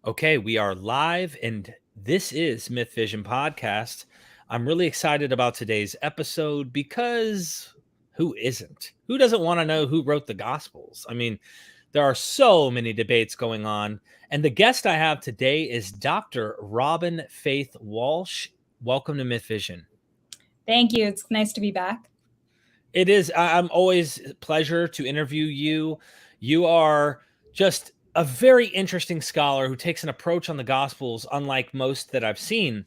Okay, we are live, and this is MythVision Podcast. I'm really excited about today's episode because who isn't? Who doesn't want to know who wrote the Gospels? I mean, there are so many debates going on. And the guest I have today is Dr. Robyn Faith Walsh. Welcome to MythVision. Thank you. It's nice to be back. It is. I'm always a pleasure to interview you. You are just a very interesting scholar who takes an approach on the Gospels unlike most that I've seen.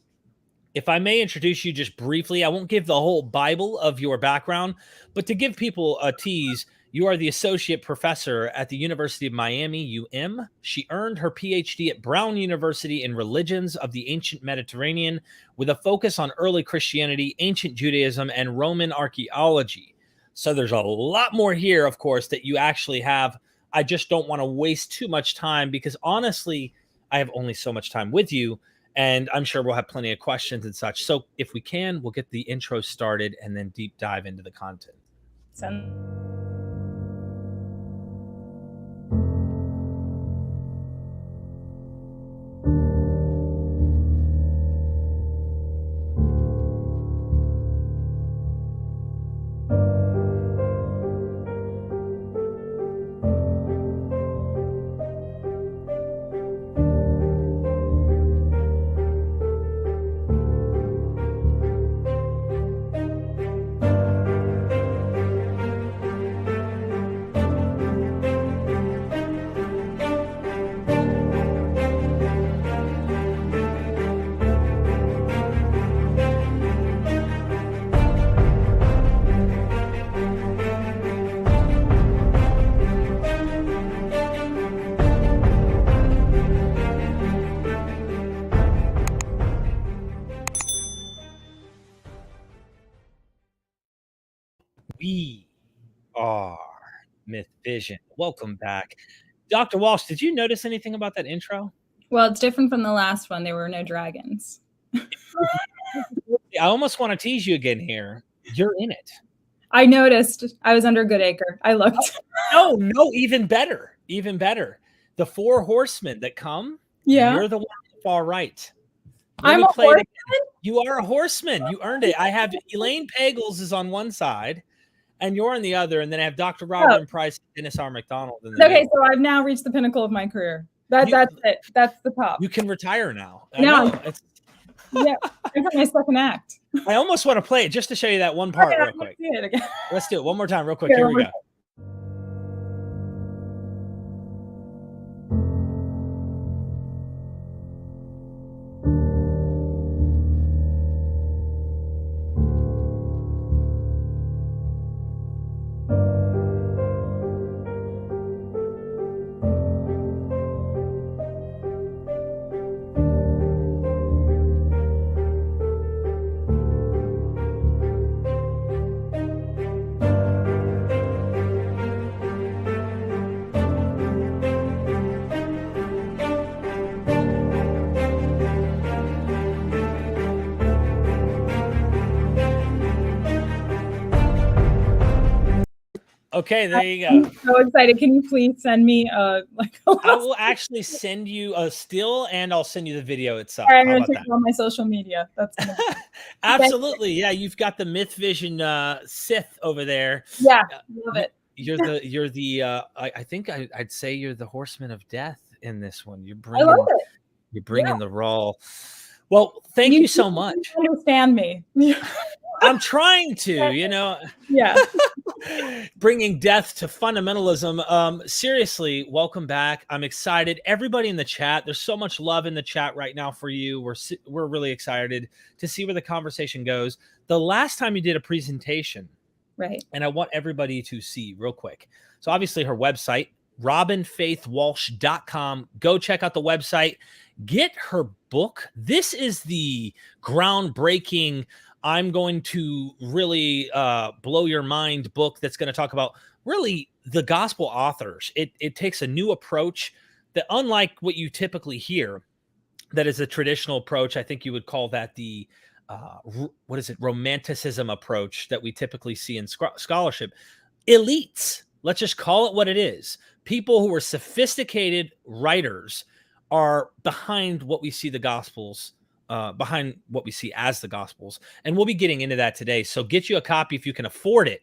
If I may introduce you just briefly, I won't give the whole Bible of your background, but to give people a tease, you are the associate professor at the University of Miami, UM. She earned her PhD at Brown University in religions of the ancient Mediterranean with a focus on early Christianity, ancient Judaism, and Roman archaeology. So there's a lot more here, of course, that you actually have. I just don't want to waste too much time because honestly, I have only so much time with you, and I'm sure we'll have plenty of questions and such. So if we can, we'll get the intro started and then deep dive into the content. We are MythVision. Welcome back. Dr. Walsh, did you notice anything about that intro? Well, it's different from the last one. There were no dragons. I almost want to tease you again here. You're in it. I noticed. I was under Goodacre. I looked. No, even better. Even better. The four horsemen that come, you're the one on the far right. I'm a horseman? You are a horseman. You earned it. I have Elaine Pagels is on one side, and you're on the other, and then I have Dr. Robyn Price and Dennis R. McDonald. Okay, so I've now reached the pinnacle of my career. That's it. That's the top. You can retire now. Yeah, I got my second act. I almost want to play it just to show you that one part real quick. Let's do it one more time real quick. Here we go. Okay, there you go. I'm so excited. Can you please send me I will actually send you a still, and I'll send you the video itself. I'm going to take it on my social media. That's absolutely. Yeah, you've got the MythVision Sith over there. Yeah, love it. You're the I think I'd say you're the horseman of death in this one. You're bringing the role. Well, thank you so much. Understand me. I'm trying to, Yeah. Bringing death to fundamentalism. Seriously, welcome back. I'm excited. Everybody in the chat, there's so much love in the chat right now for you. We're really excited to see where the conversation goes. The last time you did a presentation, right? And I want everybody to see real quick. So obviously her website, robynfaithwalsh.com. Go check out the website. Get her book. This is the groundbreaking, I'm going to really blow your mind book that's going to talk about really the gospel authors. It takes a new approach that, unlike what you typically hear, that is a traditional approach. I think you would call that the Romanticism approach that we typically see in scholarship. Elites, let's just call it what it is. People who are sophisticated writers are behind what we see the Gospels, behind what we see as the Gospels. And we'll be getting into that today. So get you a copy if you can afford it.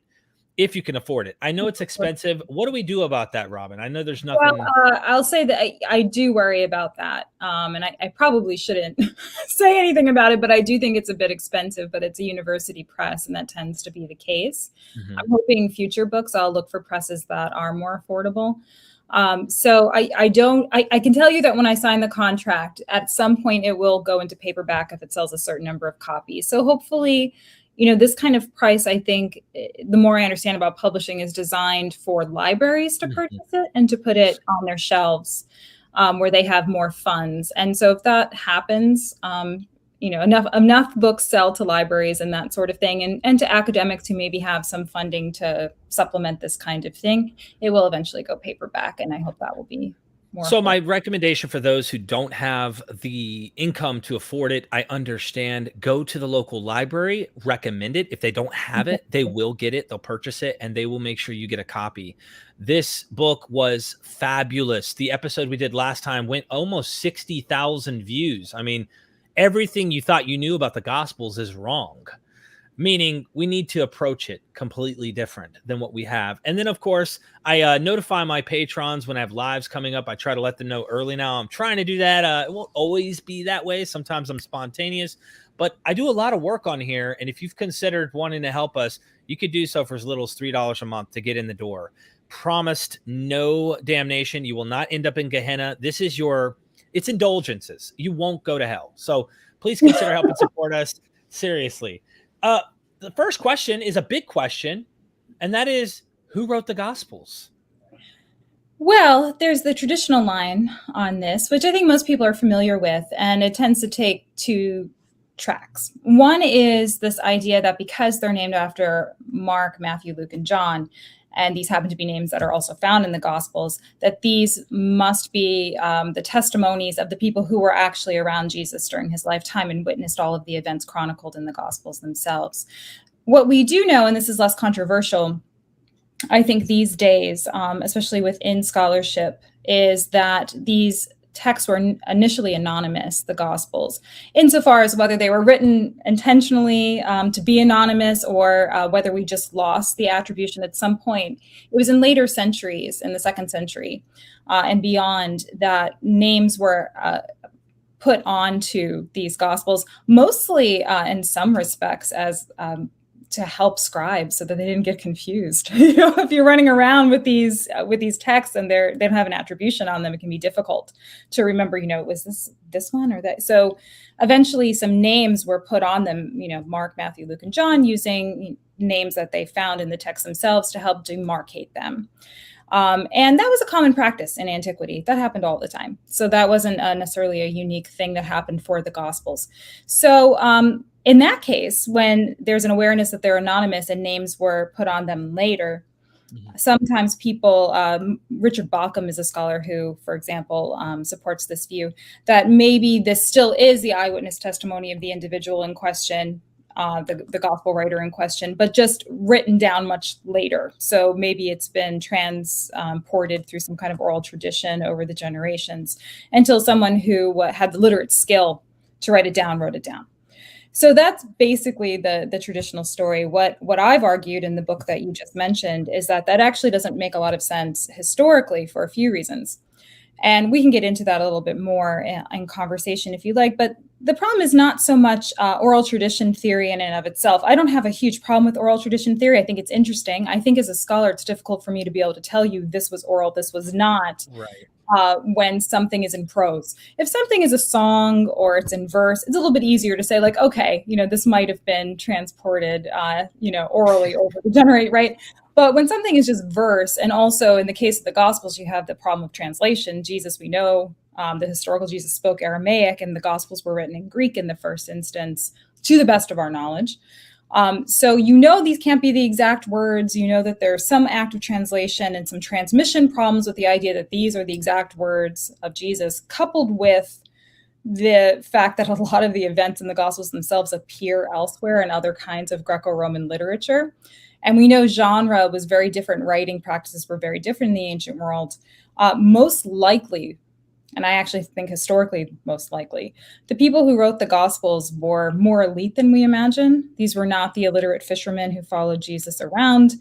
If you can afford it. I know it's expensive. What do we do about that, Robyn? I know there's nothing. Well, I'll say that I do worry about that. And I probably shouldn't say anything about it, but I do think it's a bit expensive, but it's a university press, and that tends to be the case. Mm-hmm. I'm hoping future books, I'll look for presses that are more affordable. So I can tell you that when I sign the contract, at some point it will go into paperback if it sells a certain number of copies. So hopefully, this kind of price, I think, the more I understand about publishing, is designed for libraries to purchase it and to put it on their shelves where they have more funds. And so if that happens, enough books sell to libraries and that sort of thing, and to academics who maybe have some funding to supplement this kind of thing, it will eventually go paperback. And I hope that will be more. So my recommendation for those who don't have the income to afford it, I understand, go to the local library, recommend it. If they don't have it, they will get it. They'll purchase it, and they will make sure you get a copy. This book was fabulous. The episode we did last time went almost 60,000 views. I mean, everything you thought you knew about the Gospels is wrong. Meaning we need to approach it completely different than what we have. And then, of course, I notify my patrons when I have lives coming up. I try to let them know early now. I'm trying to do that. It won't always be that way. Sometimes I'm spontaneous, but I do a lot of work on here. And if you've considered wanting to help us, you could do so for as little as $3 a month to get in the door. Promised no damnation. You will not end up in Gehenna. This is it's indulgences. You won't go to hell. So please consider helping support us. Seriously. The first question is a big question, and that is, who wrote the Gospels? Well, there's the traditional line on this, which I think most people are familiar with, and it tends to take two tracks. One is this idea that because they're named after Mark, Matthew, Luke, and John, and these happen to be names that are also found in the Gospels, that these must be the testimonies of the people who were actually around Jesus during his lifetime and witnessed all of the events chronicled in the Gospels themselves. What we do know, and this is less controversial, I think these days, especially within scholarship, is that these texts were initially anonymous, the Gospels, insofar as whether they were written intentionally to be anonymous, or whether we just lost the attribution at some point. It was in later centuries, in the 2nd century and beyond, that names were put onto these Gospels, mostly in some respects as to help scribes so that they didn't get confused. If you're running around with these texts and they don't have an attribution on them, it can be difficult to remember, was this one or that? So eventually some names were put on them, Mark, Matthew, Luke, and John, using names that they found in the text themselves to help demarcate them. And that was a common practice in antiquity. That happened all the time. So that wasn't necessarily a unique thing that happened for the Gospels. So in that case, when there's an awareness that they're anonymous and names were put on them later, sometimes people, Richard Bauckham is a scholar who, for example, supports this view that maybe this still is the eyewitness testimony of the individual in question, the gospel writer in question, but just written down much later. So maybe it's been transported through some kind of oral tradition over the generations until someone who had the literate skill to write it down wrote it down. So that's basically the traditional story. What I've argued in the book that you just mentioned is that actually doesn't make a lot of sense historically for a few reasons. And we can get into that a little bit more in conversation if you like. But the problem is not so much oral tradition theory in and of itself. I don't have a huge problem with oral tradition theory. I think it's interesting. I think as a scholar, it's difficult for me to be able to tell you this was oral, this was not. Right. When something is in prose. If something is a song or it's in verse, it's a little bit easier to say, like, okay, this might have been transported, orally over the generate, right? But when something is just verse, and also in the case of the Gospels, you have the problem of translation. Jesus, we know, the historical Jesus spoke Aramaic, and the Gospels were written in Greek in the first instance, to the best of our knowledge. So these can't be the exact words, that there's some act of translation and some transmission problems with the idea that these are the exact words of Jesus, coupled with the fact that a lot of the events in the Gospels themselves appear elsewhere in other kinds of Greco-Roman literature. And we know genre was very different, writing practices were very different in the ancient world. Most likely, and I actually think historically most likely, the people who wrote the Gospels were more elite than we imagine. These were not the illiterate fishermen who followed Jesus around.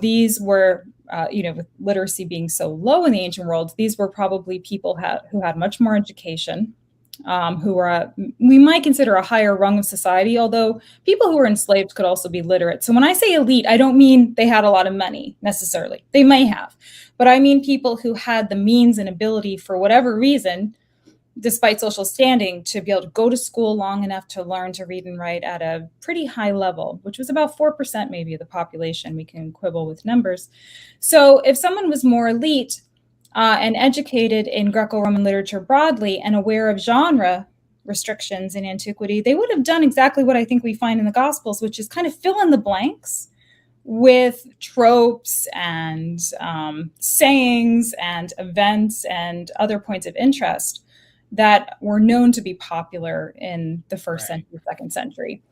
These were, with literacy being so low in the ancient world, these were probably people who had much more education, who were, we might consider a higher rung of society, although people who were enslaved could also be literate. So when I say elite, I don't mean they had a lot of money necessarily. They may have, but I mean people who had the means and ability for whatever reason, despite social standing, to be able to go to school long enough to learn to read and write at a pretty high level, which was about 4% maybe of the population. We can quibble with numbers. So if someone was more elite, and educated in Greco-Roman literature broadly and aware of genre restrictions in antiquity, they would have done exactly what I think we find in the Gospels, which is kind of fill in the blanks with tropes and sayings and events and other points of interest that were known to be popular in the first century, second century.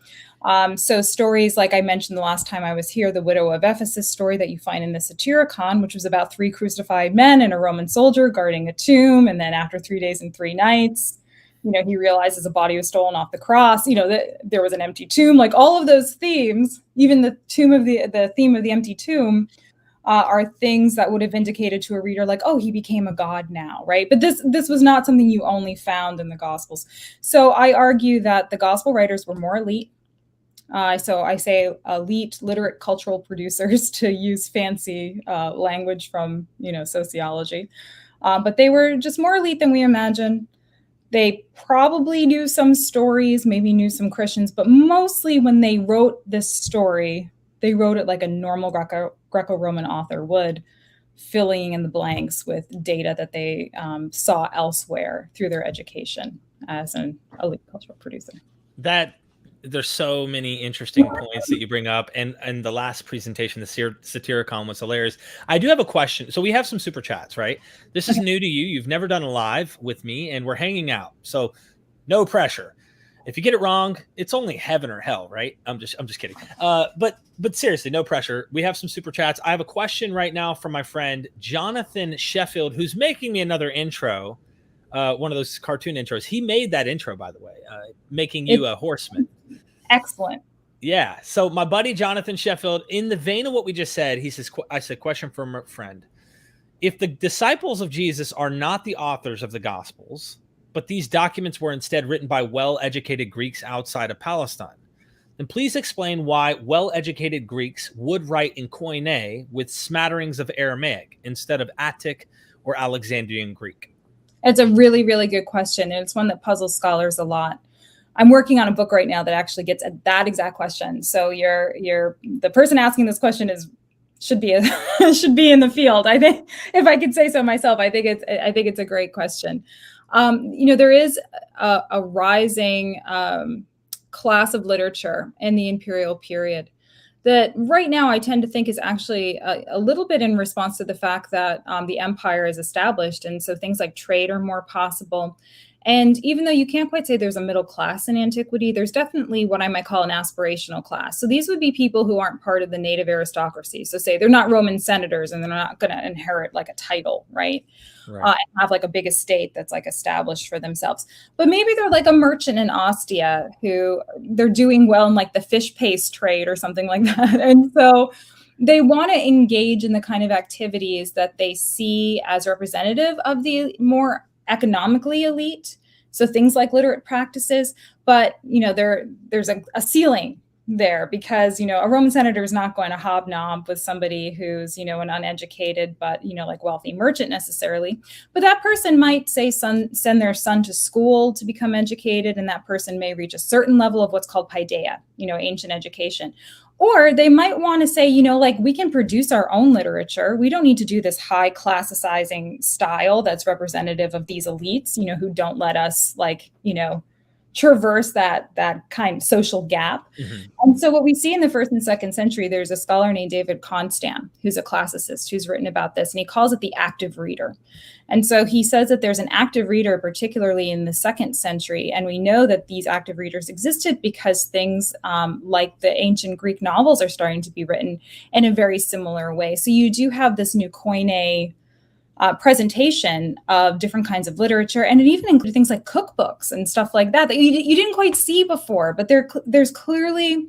So stories like I mentioned the last time I was here, the widow of Ephesus story that you find in the Satyricon, which was about 3 crucified men and a Roman soldier guarding a tomb. And then after 3 days and 3 nights, he realizes a body was stolen off the cross, there was an empty tomb, like all of those themes, even the theme of the empty tomb, are things that would have indicated to a reader like, oh, he became a god now, right? But this was not something you only found in the Gospels. So I argue that the Gospel writers were more elite. So I say elite, literate cultural producers, to use fancy language from, sociology. But they were just more elite than we imagine. They probably knew some stories, maybe knew some Christians, but mostly when they wrote this story, they wrote it like a normal Greco-Roman author would, filling in the blanks with data that they saw elsewhere through their education as an elite cultural producer. There's so many interesting points that you bring up, and the last presentation, the Satyricon, was hilarious. I do have a question. So we have some super chats, right? This is new to you. You've never done a live with me, and we're hanging out, so no pressure. If you get it wrong, it's only heaven or hell, right? I'm just kidding. But seriously, no pressure. We have some super chats. I have a question right now from my friend Jonathan Sheffield, who's making me another intro. One of those cartoon intros. He made that intro, by the way, making you a horseman. Excellent. Yeah. So my buddy Jonathan Sheffield, in the vein of what we just said, he says, I said, question from a friend. If the disciples of Jesus are not the authors of the Gospels, but these documents were instead written by well-educated Greeks outside of Palestine, then please explain why well-educated Greeks would write in Koine with smatterings of Aramaic instead of Attic or Alexandrian Greek. It's a really, really good question. And it's one that puzzles scholars a lot. I'm working on a book right now that actually gets at that exact question. So the person asking this question should be in the field. I think, if I could say so myself, I think it's a great question. There is a rising class of literature in the imperial period that right now I tend to think is actually a little bit in response to the fact that the empire is established. And so things like trade are more possible. And even though you can't quite say there's a middle class in antiquity, there's definitely what I might call an aspirational class. So these would be people who aren't part of the native aristocracy. So say they're not Roman senators and they're not going to inherit like a title, right? And have like a big estate that's like established for themselves. But maybe they're like a merchant in Ostia who they're doing well in like the fish paste trade or something like that. And so they want to engage in the kind of activities that they see as representative of the more economically elite. So things like literate practices, but there's a ceiling there because a Roman senator is not going to hobnob with somebody who's an uneducated but like wealthy merchant necessarily. But that person might say send their son to school to become educated, and that person may reach a certain level of what's called paideia, ancient education. Or they might want to say, like we can produce our own literature. We don't need to do this high classicizing style that's representative of these elites, who don't let us traverse that kind of social gap. Mm-hmm. And so what we see in the 1st and 2nd century, there's a scholar named David Constant, who's a classicist, who's written about this, and he calls it the active reader. And so he says that there's an active reader, particularly in the 2nd century. And we know that these active readers existed because things like the ancient Greek novels are starting to be written in a very similar way. So you do have this new Koine presentation of different kinds of literature. And it even included things like cookbooks and stuff like that you didn't quite see before. But there's clearly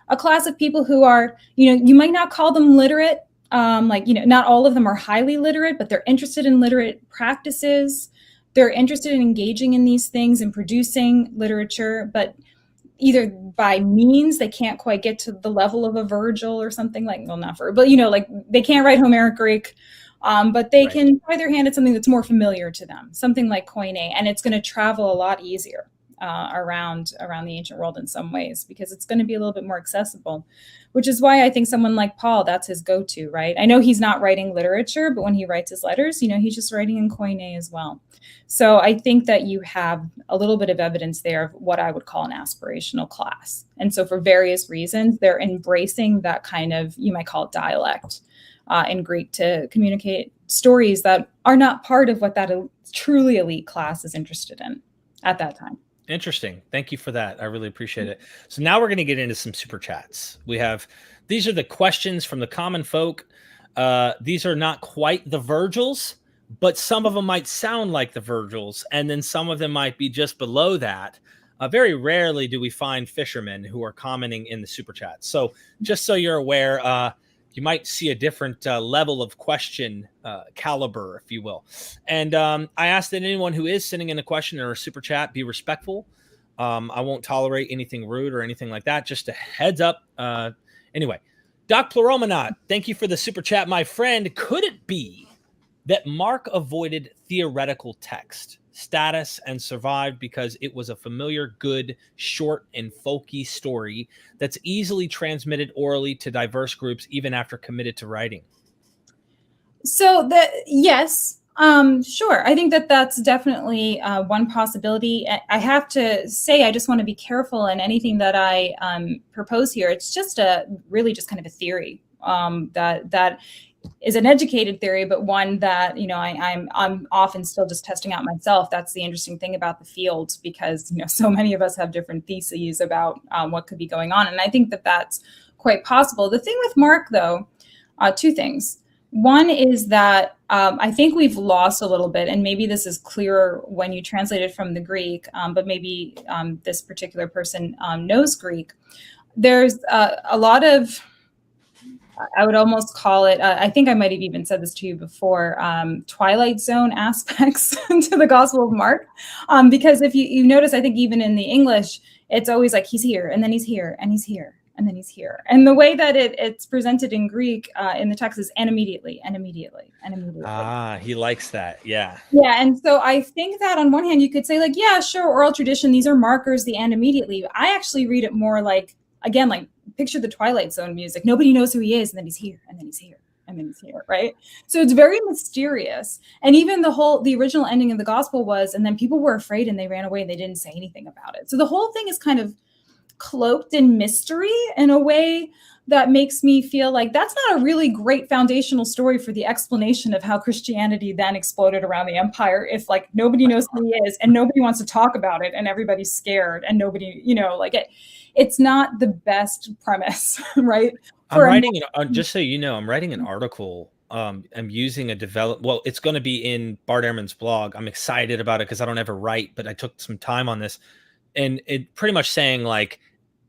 a class of people who are, you might not call them literate. Not all of them are highly literate, but they're interested in literate practices. They're interested in engaging in these things and producing literature, but either by means, they can't quite get to the level of a Virgil or something not Virgil, but they can't write Homeric Greek, but they can try their hand at something that's more familiar to them, something like Koine, and it's going to travel a lot easier around the ancient world in some ways, because it's going to be a little bit more accessible, which is why I think someone like Paul, that's his go-to, right? I know he's not writing literature, but when he writes his letters, he's just writing in Koine as well. So I think that you have a little bit of evidence there of what I would call an aspirational class. And so for various reasons, they're embracing that kind of, you might call it dialect in Greek, to communicate stories that are not part of what that truly elite class is interested in at that time. Interesting. Thank you for that. I really appreciate it. So now we're going to get into some super chats. These are the questions from the common folk. These are not quite the Virgils, but some of them might sound like the Virgils, and then some of them might be just below that. Very rarely do we find fishermen who are commenting in the super chats. So just so you're aware, you might see a different level of question caliber, if you will. And I ask that anyone who is sending in a question or a super chat be respectful. I won't tolerate anything rude or anything like that. Just a heads up. Anyway, Doc Pleuromonot, thank you for the super chat, my friend. Could it be that Mark avoided theoretical text status and survived because it was a familiar, good, short, and folky story that's easily transmitted orally to diverse groups even after committed to writing? So yes, sure. I think that that's definitely one possibility. I have to say, I just want to be careful in anything that I propose here. It's just really just kind of a theory that is an educated theory, but one that, I'm often still just testing out myself. That's the interesting thing about the field, because, so many of us have different theses about what could be going on. And I think that that's quite possible. The thing with Mark, though, two things. One is that I think we've lost a little bit, and maybe this is clearer when you translate it from the Greek, but maybe this particular person knows Greek. There's a lot of, I would almost call it, I think I might have even said this to you before, Twilight Zone aspects to the Gospel of Mark. Because if you notice, I think even in the English, it's always like he's here, and then he's here, and he's here, and then he's here. And the way that it's presented in Greek in the text is and immediately, and immediately, and immediately. Ah, he likes that. Yeah. Yeah. And so I think that on one hand, you could say like, yeah, sure, oral tradition, these are markers, the and immediately. I actually read it more like, again, like picture the Twilight Zone music. Nobody knows who he is, and then he's here, and then he's here, and then he's here, right? So it's very mysterious. And even the original ending of the gospel was, and then people were afraid and they ran away and they didn't say anything about it. So the whole thing is kind of cloaked in mystery in a way that makes me feel like that's not a really great foundational story for the explanation of how Christianity then exploded around the empire. If like nobody knows who he is and nobody wants to talk about it and everybody's scared and nobody, it's not the best premise, right? Just so you know, I'm writing an article. I'm using it's going to be in Bart Ehrman's blog. I'm excited about it because I don't ever write, but I took some time on this, and it pretty much saying like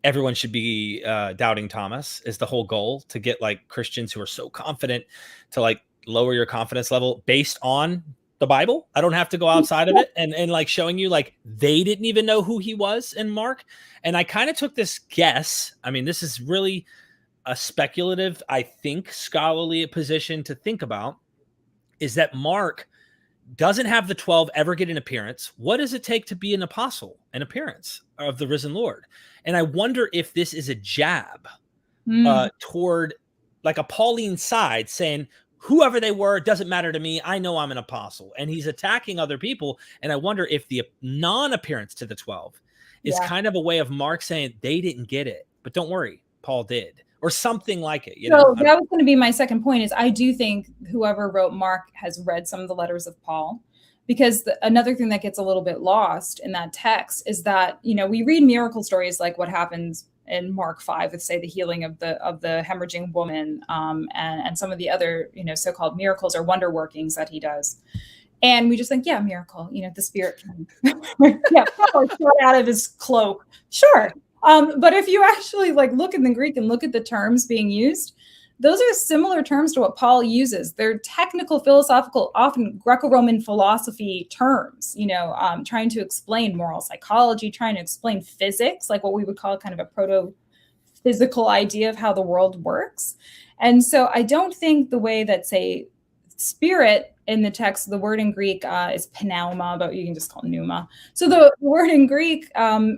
everyone should be doubting Thomas is the whole goal, to get like Christians who are so confident to like lower your confidence level based on the Bible. I don't have to go outside of it and like showing you like they didn't even know who he was in Mark. And I kind of took this guess. I mean, this is really a speculative, I think, scholarly position to think about, is that Mark doesn't have the 12 ever get an appearance. What does it take to be an apostle, an appearance of the risen Lord? And I wonder if this is a jab toward like a Pauline side saying, whoever they were, it doesn't matter to me. I know I'm an apostle. And he's attacking other people. And I wonder if the non-appearance to the 12 is kind of a way of Mark saying they didn't get it, but don't worry, Paul did, or something like it. So that was going to be my second point, is I do think whoever wrote Mark has read some of the letters of Paul, because another thing that gets a little bit lost in that text is that, we read miracle stories like what happens in Mark 5 with, say, the healing of the hemorrhaging woman, and some of the other, so-called miracles or wonder workings that he does. And we just think, yeah, miracle, the Spirit can, yeah, short out of his cloak. Sure. But if you actually look in the Greek and look at the terms being used, those are similar terms to what Paul uses. They're technical, philosophical, often Greco-Roman philosophy terms, trying to explain moral psychology, trying to explain physics, like what we would call kind of a proto-physical idea of how the world works. And so I don't think the way that, say, Spirit in the text, the word in Greek is pneuma, but you can just call it pneuma. So the word in Greek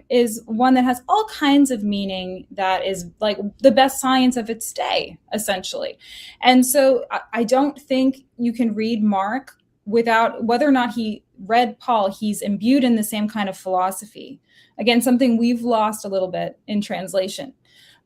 is one that has all kinds of meaning that is like the best science of its day, essentially. And so I don't think you can read Mark without, whether or not he read Paul, he's imbued in the same kind of philosophy. Again, something we've lost a little bit in translation.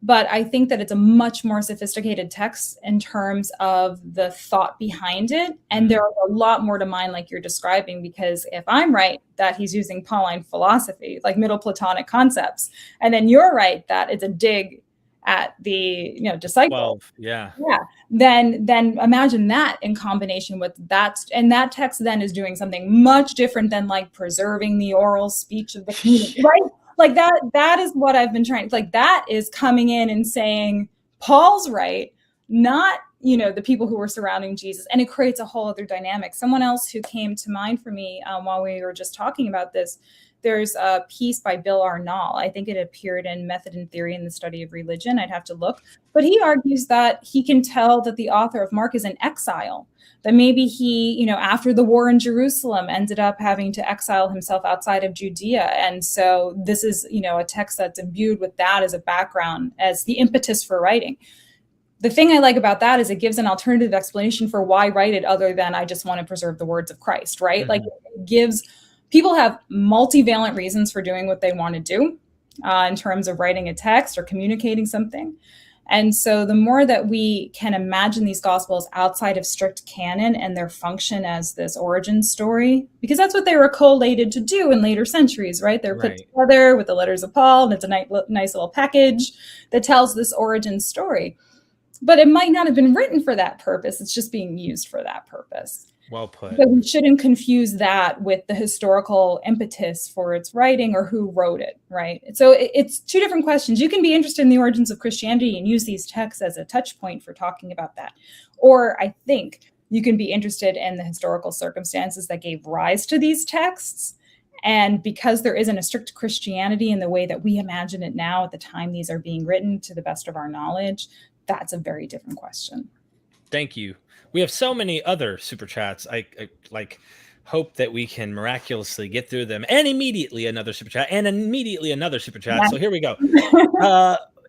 But I think that it's a much more sophisticated text in terms of the thought behind it. And there are a lot more to mine, like you're describing, because if I'm right that he's using Pauline philosophy, like Middle Platonic concepts, and then you're right that it's a dig at the disciple, then imagine that in combination with that, and that text then is doing something much different than like preserving the oral speech of the community, right? Like that is what I've been trying, like that is coming in and saying Paul's right, not, the people who were surrounding Jesus. And it creates a whole other dynamic. Someone else who came to mind for me while we were just talking about this, there's a piece by Bill Arnall. I think it appeared in Method and Theory in the Study of Religion. I'd have to look. But he argues that he can tell that the author of Mark is in exile, that maybe he, after the war in Jerusalem, ended up having to exile himself outside of Judea. And so this is, a text that's imbued with that as a background, as the impetus for writing. The thing I like about that is it gives an alternative explanation for why write it other than I just want to preserve the words of Christ, right? Mm-hmm. Like it gives, people have multivalent reasons for doing what they want to do in terms of writing a text or communicating something. And so the more that we can imagine these gospels outside of strict canon and their function as this origin story, because that's what they were collated to do in later centuries, right? They're put together with the letters of Paul, and it's a nice little package that tells this origin story. But it might not have been written for that purpose. It's just being used for that purpose. Well put. But we shouldn't confuse that with the historical impetus for its writing or who wrote it, right? So it's two different questions. You can be interested in the origins of Christianity and use these texts as a touch point for talking about that. Or I think you can be interested in the historical circumstances that gave rise to these texts. And because there isn't a strict Christianity in the way that we imagine it now at the time these are being written, to the best of our knowledge, that's a very different question. Thank you. We have so many other super chats. I hope that we can miraculously get through them. And immediately another super chat. And immediately another super chat. Yeah. So here we go.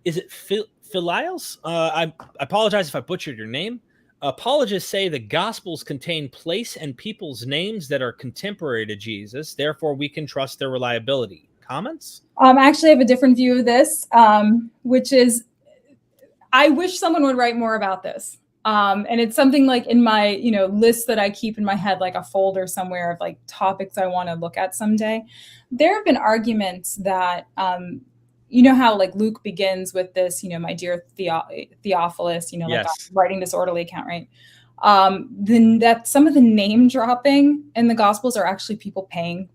Is it Philios? I apologize if I butchered your name. Apologists say the Gospels contain place and people's names that are contemporary to Jesus. Therefore, we can trust their reliability. Comments? Actually, I have a different view of this, which is I wish someone would write more about this. And it's something like in my, list that I keep in my head, like a folder somewhere of like topics I want to look at someday. There have been arguments that, how like Luke begins with this, my dear Theophilus, yes. Like writing disorderly account, right? Then that some of the name dropping in the Gospels are actually people paying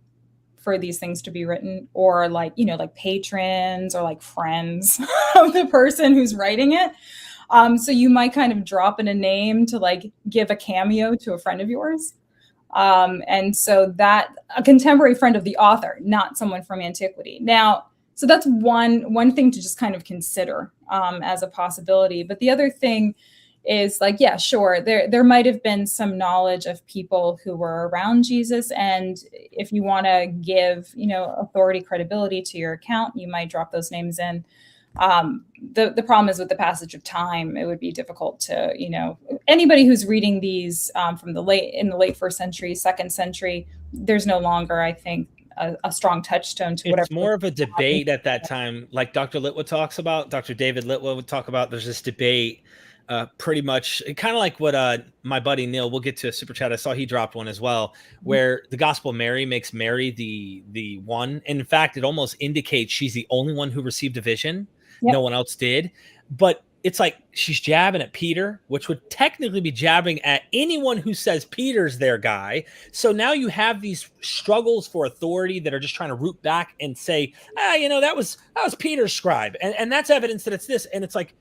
for these things to be written, or like, like patrons or like friends of the person who's writing it. So you might kind of drop in a name to like give a cameo to a friend of yours. And so that a contemporary friend of the author, not someone from antiquity. Now, so that's one thing to just kind of consider as a possibility. But the other thing is like, yeah, sure, there might have been some knowledge of people who were around Jesus. And if you want to give, authority, credibility to your account, you might drop those names in. The problem is with the passage of time, it would be difficult to, anybody who's reading these from the late first century, second century, there's no longer, I think, a strong touchstone to whatever. It's more of a debate at that time, like Dr. Litwood talks about, Dr. David Litwood would talk about. There's this debate pretty much kind of like what my buddy Neil, we'll get to a super chat. I saw he dropped one as well, where the Gospel of Mary makes Mary the one. And in fact, it almost indicates she's the only one who received a vision. No one else did. But it's like she's jabbing at Peter, which would technically be jabbing at anyone who says Peter's their guy. So now you have these struggles for authority that are just trying to root back and say, that was Peter's scribe. And that's evidence that it's this. And it's like,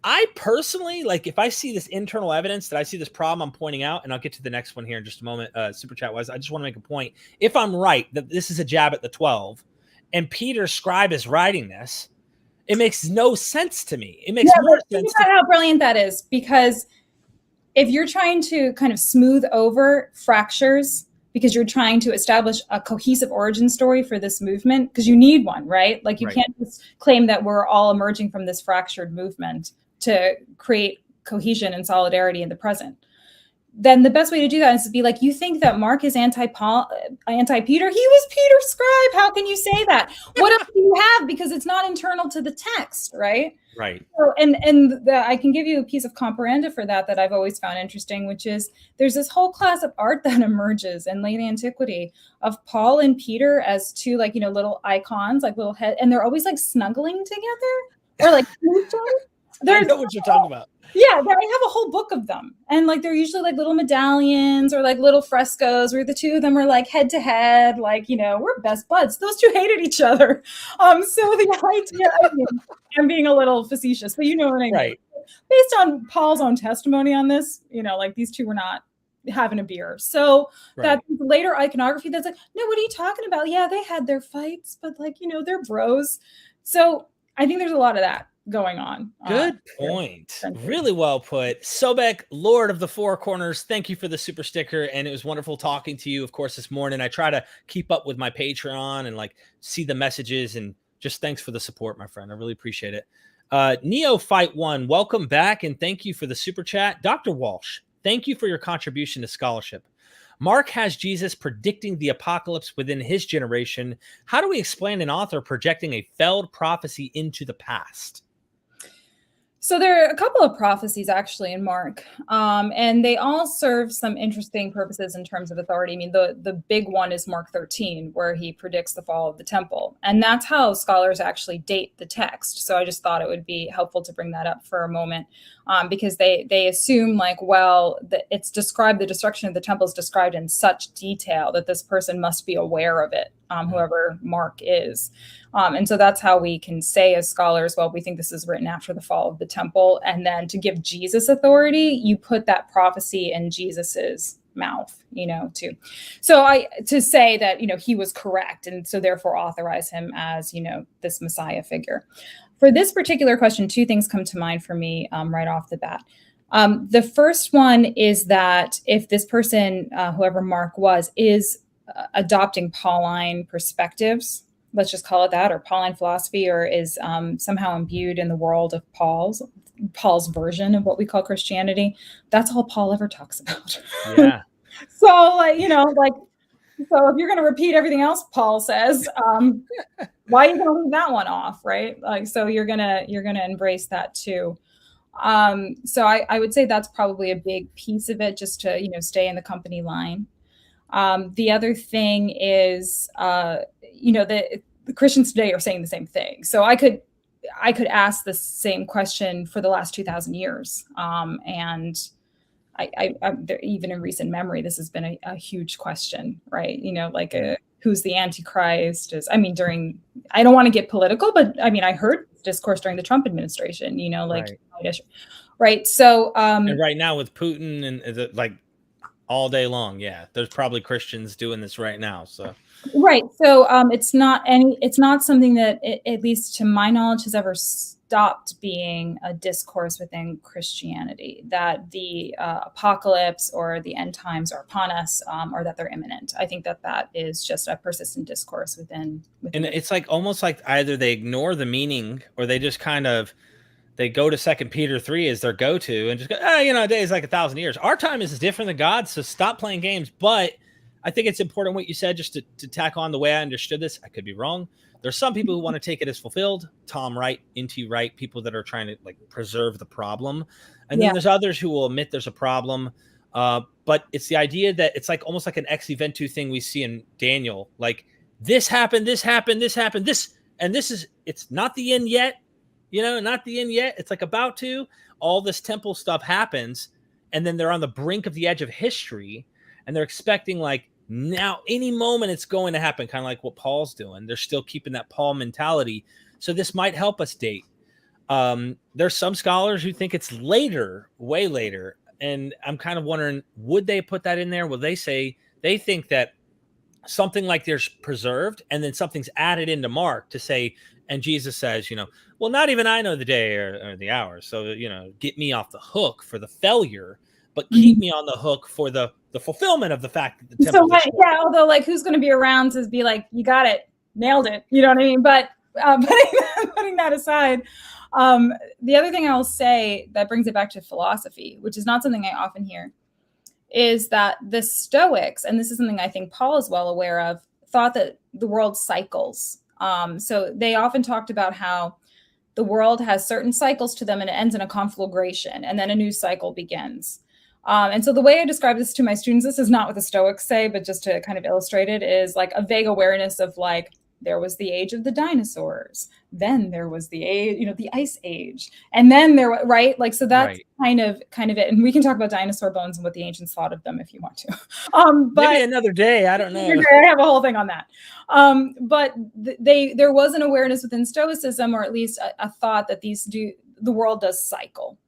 I personally, like, if I see this internal evidence that I see this problem I'm pointing out, and I'll get to the next one here in just a moment, super chat wise, I just want to make a point. If I'm right that this is a jab at the 12 and Peter's scribe is writing this, it makes no sense to me. It makes more sense. Think about how brilliant that is, because if you're trying to kind of smooth over fractures, because you're trying to establish a cohesive origin story for this movement, because you need one, right? Like you can't just claim that we're all emerging from this fractured movement to create cohesion and solidarity in the present. Then the best way to do that is to be like, you think that Mark is anti-Peter? He was Peter's scribe. How can you say that? What else do you have? Because it's not internal to the text, right? Right. So, I can give you a piece of comparenda for that I've always found interesting, which is there's this whole class of art that emerges in late antiquity of Paul and Peter as two, like, little icons, like little head, and they're always like snuggling together or like. I know what you're talking about. Yeah, I have a whole book of them. And like they're usually like little medallions or like little frescoes where the two of them are like head to head, like, we're best buds. Those two hated each other. So the idea, I'm being a little facetious, but you know what I mean. Right. Based on Paul's own testimony on this, like these two were not having a beer. So that later iconography that's like, no, what are you talking about? Yeah, they had their fights, but like, they're bros. So I think there's a lot of that going on. Good point. Really well put. Sobek, Lord of the Four Corners, thank you for the super sticker, and it was wonderful talking to you, of course, this morning. I try to keep up with my Patreon and like see the messages, and just thanks for the support, my friend. I really appreciate it. Neo Fight One, welcome back, and thank you for the super chat. Dr. Walsh, thank you for your contribution to scholarship. Mark has Jesus predicting the apocalypse within his generation. How do we explain an author projecting a failed prophecy into the past? So there are a couple of prophecies actually in Mark, and they all serve some interesting purposes in terms of authority. I mean, the big one is Mark 13, where he predicts the fall of the temple. And that's how scholars actually date the text. So I just thought it would be helpful to bring that up for a moment, because they assume like, well, it's described, the destruction of the temple is described in such detail that this person must be aware of it, whoever Mark is. And so that's how we can say as scholars, well, we think this is written after the fall of the temple. And then to give Jesus authority, you put that prophecy in Jesus's mouth, to say that, he was correct. And so therefore authorize him as, this Messiah figure. For this particular question, two things come to mind for me right off the bat. The first one is that if this person, whoever Mark was, is adopting Pauline perspectives, let's just call it that, or Pauline philosophy, or is somehow imbued in the world of Paul's version of what we call Christianity, that's all Paul ever talks about. Yeah. So so if you're going to repeat everything else Paul says, why are you going to leave that one off, right? Like, so you're gonna embrace that too. So I would say that's probably a big piece of it, just to stay in the company line. The other thing is, the Christians today are saying the same thing. So I could ask the same question for the last 2,000 years. And I even in recent memory, this has been a huge question, right? Who's the Antichrist? I don't want to get political, but I heard discourse during the Trump administration, right. So, and right now with Putin and like all day long. Yeah. There's probably Christians doing this right now. So. Right. So it's not something that, at least to my knowledge, has ever stopped being a discourse within Christianity, that the apocalypse or the end times are upon us, or that they're imminent. I think that is just a persistent discourse within. And it's like almost like either they ignore the meaning, or they just kind of, they go to 2 Peter 3 as their go-to and just go, a day is like 1,000 years. Our time is different than God's, so stop playing games. But I think it's important what you said, just to tack on the way I understood this. I could be wrong. There's some people who want to take it as fulfilled. Tom Wright, N.T. Wright, people that are trying to like preserve the problem. And then there's others who will admit there's a problem. But it's the idea that it's like almost like an ex eventu thing we see in Daniel. Like this happened, this happened, this happened, this, and this is, it's not the end yet, not the end yet. It's like about to. All this temple stuff happens, and then they're on the brink of the edge of history, and they're expecting like now any moment it's going to happen, kind of like what Paul's doing. They're still keeping that Paul mentality. So this might help us date. There's some scholars who think it's later, way later. And I'm kind of wondering, would they put that in there? Will they say they think that something like there's preserved and then something's added into Mark to say, and Jesus says, well, not even I know the day or the hour. So, get me off the hook for the failure, but keep me on the hook for the fulfillment of the fact that the temple. So, although like who's going to be around to be like, you got it, nailed it. You know what I mean? But putting that aside, the other thing I'll say that brings it back to philosophy, which is not something I often hear, is that the Stoics, and this is something I think Paul is well aware of, thought that the world cycles. So they often talked about how the world has certain cycles to them and it ends in a conflagration and then a new cycle begins. And so the way I describe this to my students, this is not what the Stoics say, but just to kind of illustrate it, is like a vague awareness of like, there was the age of the dinosaurs. Then there was the age, the ice age. And then right? Like, so that's kind of it. And we can talk about dinosaur bones and what the ancients thought of them if you want to. But maybe another day. I don't know. I have a whole thing on that. But there was an awareness within Stoicism, or at least a thought that the world does cycle.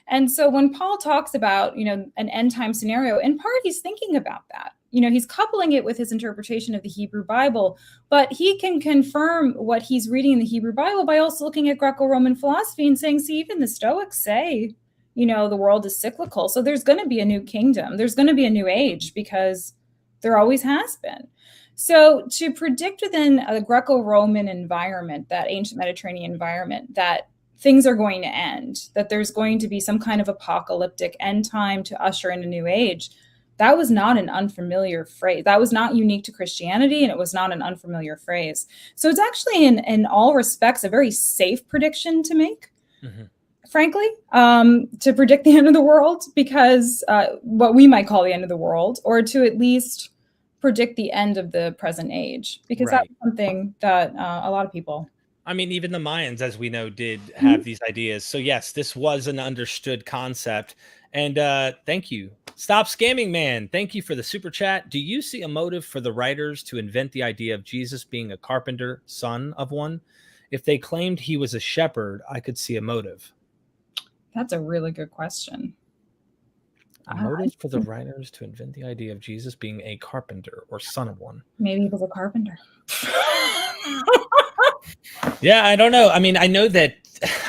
And so when Paul talks about, an end time scenario, in part, he's thinking about that. He's coupling it with his interpretation of the Hebrew Bible, but he can confirm what he's reading in the Hebrew Bible by also looking at Greco-Roman philosophy and saying, see, even the Stoics say, the world is cyclical. So there's going to be a new kingdom. There's going to be a new age because there always has been. So to predict within a Greco-Roman environment, that ancient Mediterranean environment, that things are going to end, that there's going to be some kind of apocalyptic end time to usher in a new age, that was not an unfamiliar phrase. That was not unique to Christianity, and it was not an unfamiliar phrase. So it's actually, in all respects, a very safe prediction to make, frankly, to predict the end of the world, because what we might call the end of the world, or to at least predict the end of the present age, because that's something that a lot of people... I mean, even the Mayans, as we know, did have these ideas. So yes, this was an understood concept. And thank you. Stop Scamming Man. Thank you for the super chat. Do you see a motive for the writers to invent the idea of Jesus being a carpenter, son of one? If they claimed he was a shepherd, I could see a motive. That's a really good question. A motive for the writers to invent the idea of Jesus being a carpenter or son of one. Maybe he was a carpenter. Yeah, I don't know. I mean, I know that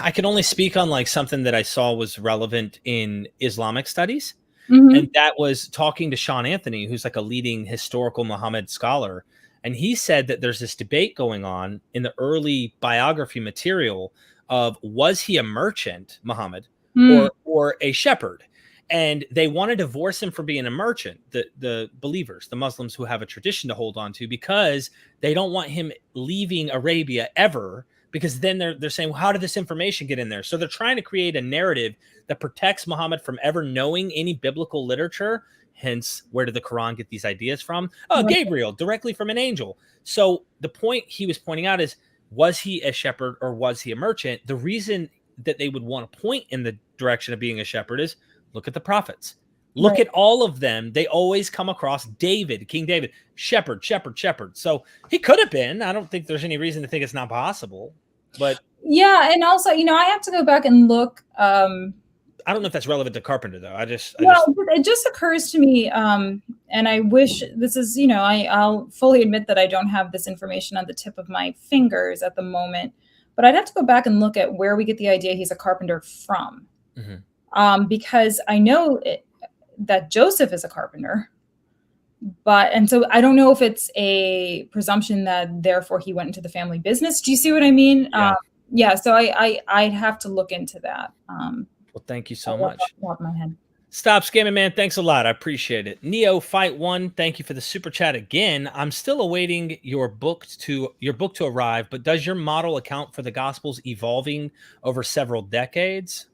I can only speak on like something that I saw was relevant in Islamic studies. And that was talking to Sean Anthony, who's like a leading historical Muhammad scholar. And he said that there's this debate going on in the early biography material of, was he a merchant, Muhammad, or a shepherd? And they want to divorce him from being a merchant, the believers, the Muslims who have a tradition to hold on to, because they don't want him leaving Arabia ever, because then they're saying, well, how did this information get in there? So they're trying to create a narrative that protects Muhammad from ever knowing any biblical literature. Hence, where did the Quran get these ideas from? Oh, Gabriel, directly from an angel. So the point he was pointing out is, was he a shepherd or was he a merchant? The reason that they would want to point in the direction of being a shepherd is, look at the prophets. Look at all of them. They always come across David, King David, shepherd, shepherd, shepherd. So he could have been. I don't think there's any reason to think it's not possible. But yeah, and also, I have to go back and look. I don't know if that's relevant to carpenter, though. It just occurs to me, and I wish this is, I'll fully admit that I don't have this information on the tip of my fingers at the moment, but I'd have to go back and look at where we get the idea he's a carpenter from. Because I know that Joseph is a carpenter, and so I don't know if it's a presumption that therefore he went into the family business. Do you see what I mean? Yeah. So I'd have to look into that. Well, thank you so much. Top of my head. Stop Scamming Man. Thanks a lot. I appreciate it. Neo Fight One. Thank you for the super chat again. I'm still awaiting your book to arrive, but does your model account for the Gospels evolving over several decades?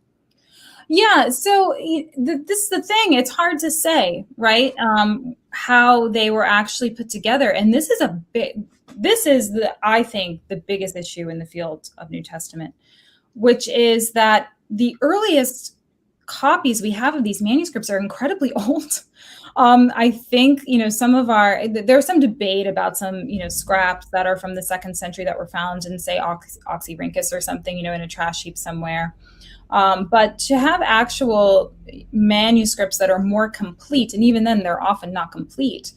Yeah, so this is the thing. It's hard to say, right? How they were actually put together. And this is I think, the biggest issue in the field of New Testament. which is that the earliest copies we have of these manuscripts are incredibly old. I think, there's some debate about some, scraps that are from the 2nd century that were found in, say, Oxyrhynchus or something, in a trash heap somewhere. But to have actual manuscripts that are more complete, and even then they're often not complete,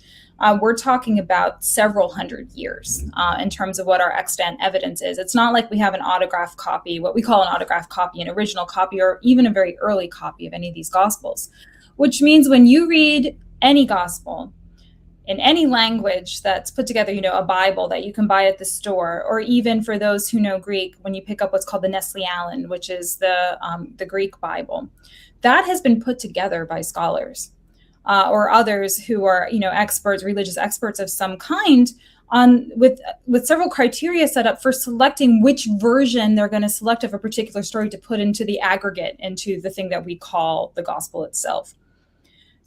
we're talking about several hundred years in terms of what our extant evidence is. It's not like we have an autograph copy, what we call an autograph copy, an original copy, or even a very early copy of any of these Gospels, which means when you read any Gospel in any language that's put together, a Bible that you can buy at the store, or even for those who know Greek, when you pick up what's called the Nestle-Aland, which is the Greek Bible, that has been put together by scholars or others who are, experts, religious experts of some kind, with several criteria set up for selecting which version they're going to select of a particular story to put into the aggregate, into the thing that we call the Gospel itself.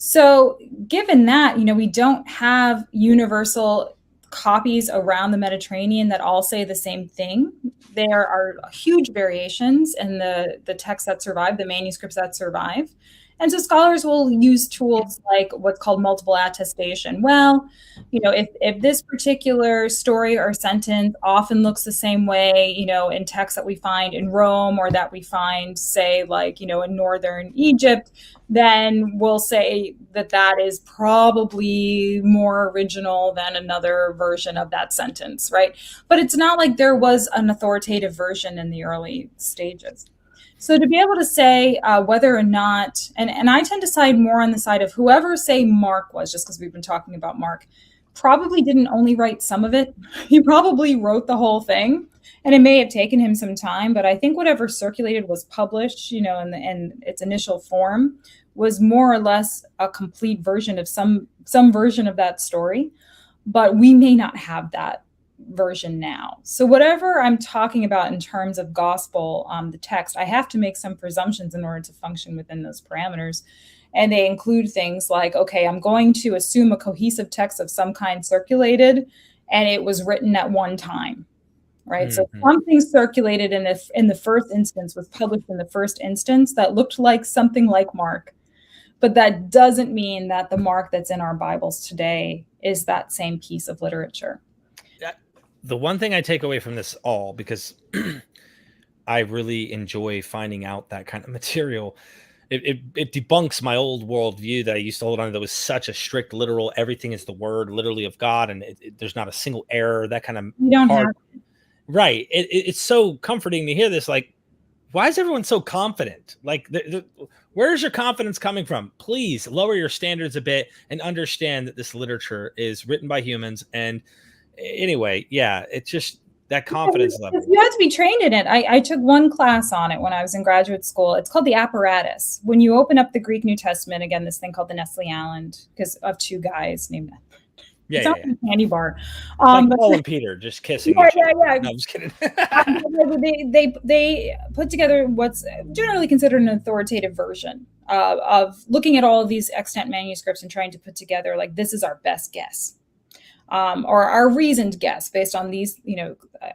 So given that, we don't have universal copies around the Mediterranean that all say the same thing. There are huge variations in the texts that survive, the manuscripts that survive. And so scholars will use tools like what's called multiple attestation. Well, if this particular story or sentence often looks the same way, in texts that we find in Rome, or that we find, say, like, in northern Egypt, then we'll say that is probably more original than another version of that sentence, right? But it's not like there was an authoritative version in the early stages. So to be able to say whether or not, and I tend to side more on the side of whoever, say, Mark was, just because we've been talking about Mark, probably didn't only write some of it. He probably wrote the whole thing, and it may have taken him some time, but I think whatever circulated was published, in its initial form, was more or less a complete version of some version of that story, but we may not have that version now. So whatever I'm talking about in terms of gospel, the text, I have to make some presumptions in order to function within those parameters. And they include things like, okay, I'm going to assume a cohesive text of some kind circulated, and it was written at one time, right? Mm-hmm. So something circulated in the first instance, was published in the first instance, that looked like something like Mark. But that doesn't mean that the Mark that's in our Bibles today is that same piece of literature. The one thing I take away from this all, because I really enjoy finding out that kind of material, it debunks my old worldview that I used to hold on to, that was such a strict, literal, everything is the word literally of God, and there's not a single error, that kind of right. It's so comforting to hear this. Like, why is everyone so confident? Like, where's your confidence coming from? Please lower your standards a bit and understand that this literature is written by humans. And anyway, yeah, it's just that confidence level. You have to be trained in it. I took one class on it when I was in graduate school. It's called the apparatus. When you open up the Greek New Testament, again, this thing called the Nestle-Aland, because of two guys named that. Yeah, it's yeah. a candy bar. Like Paul and Peter just kissing each other. Yeah. No, I'm just kidding. They put together what's generally considered an authoritative version of looking at all of these extant manuscripts and trying to put together, like, this is our best guess. Or our reasoned guess based on these,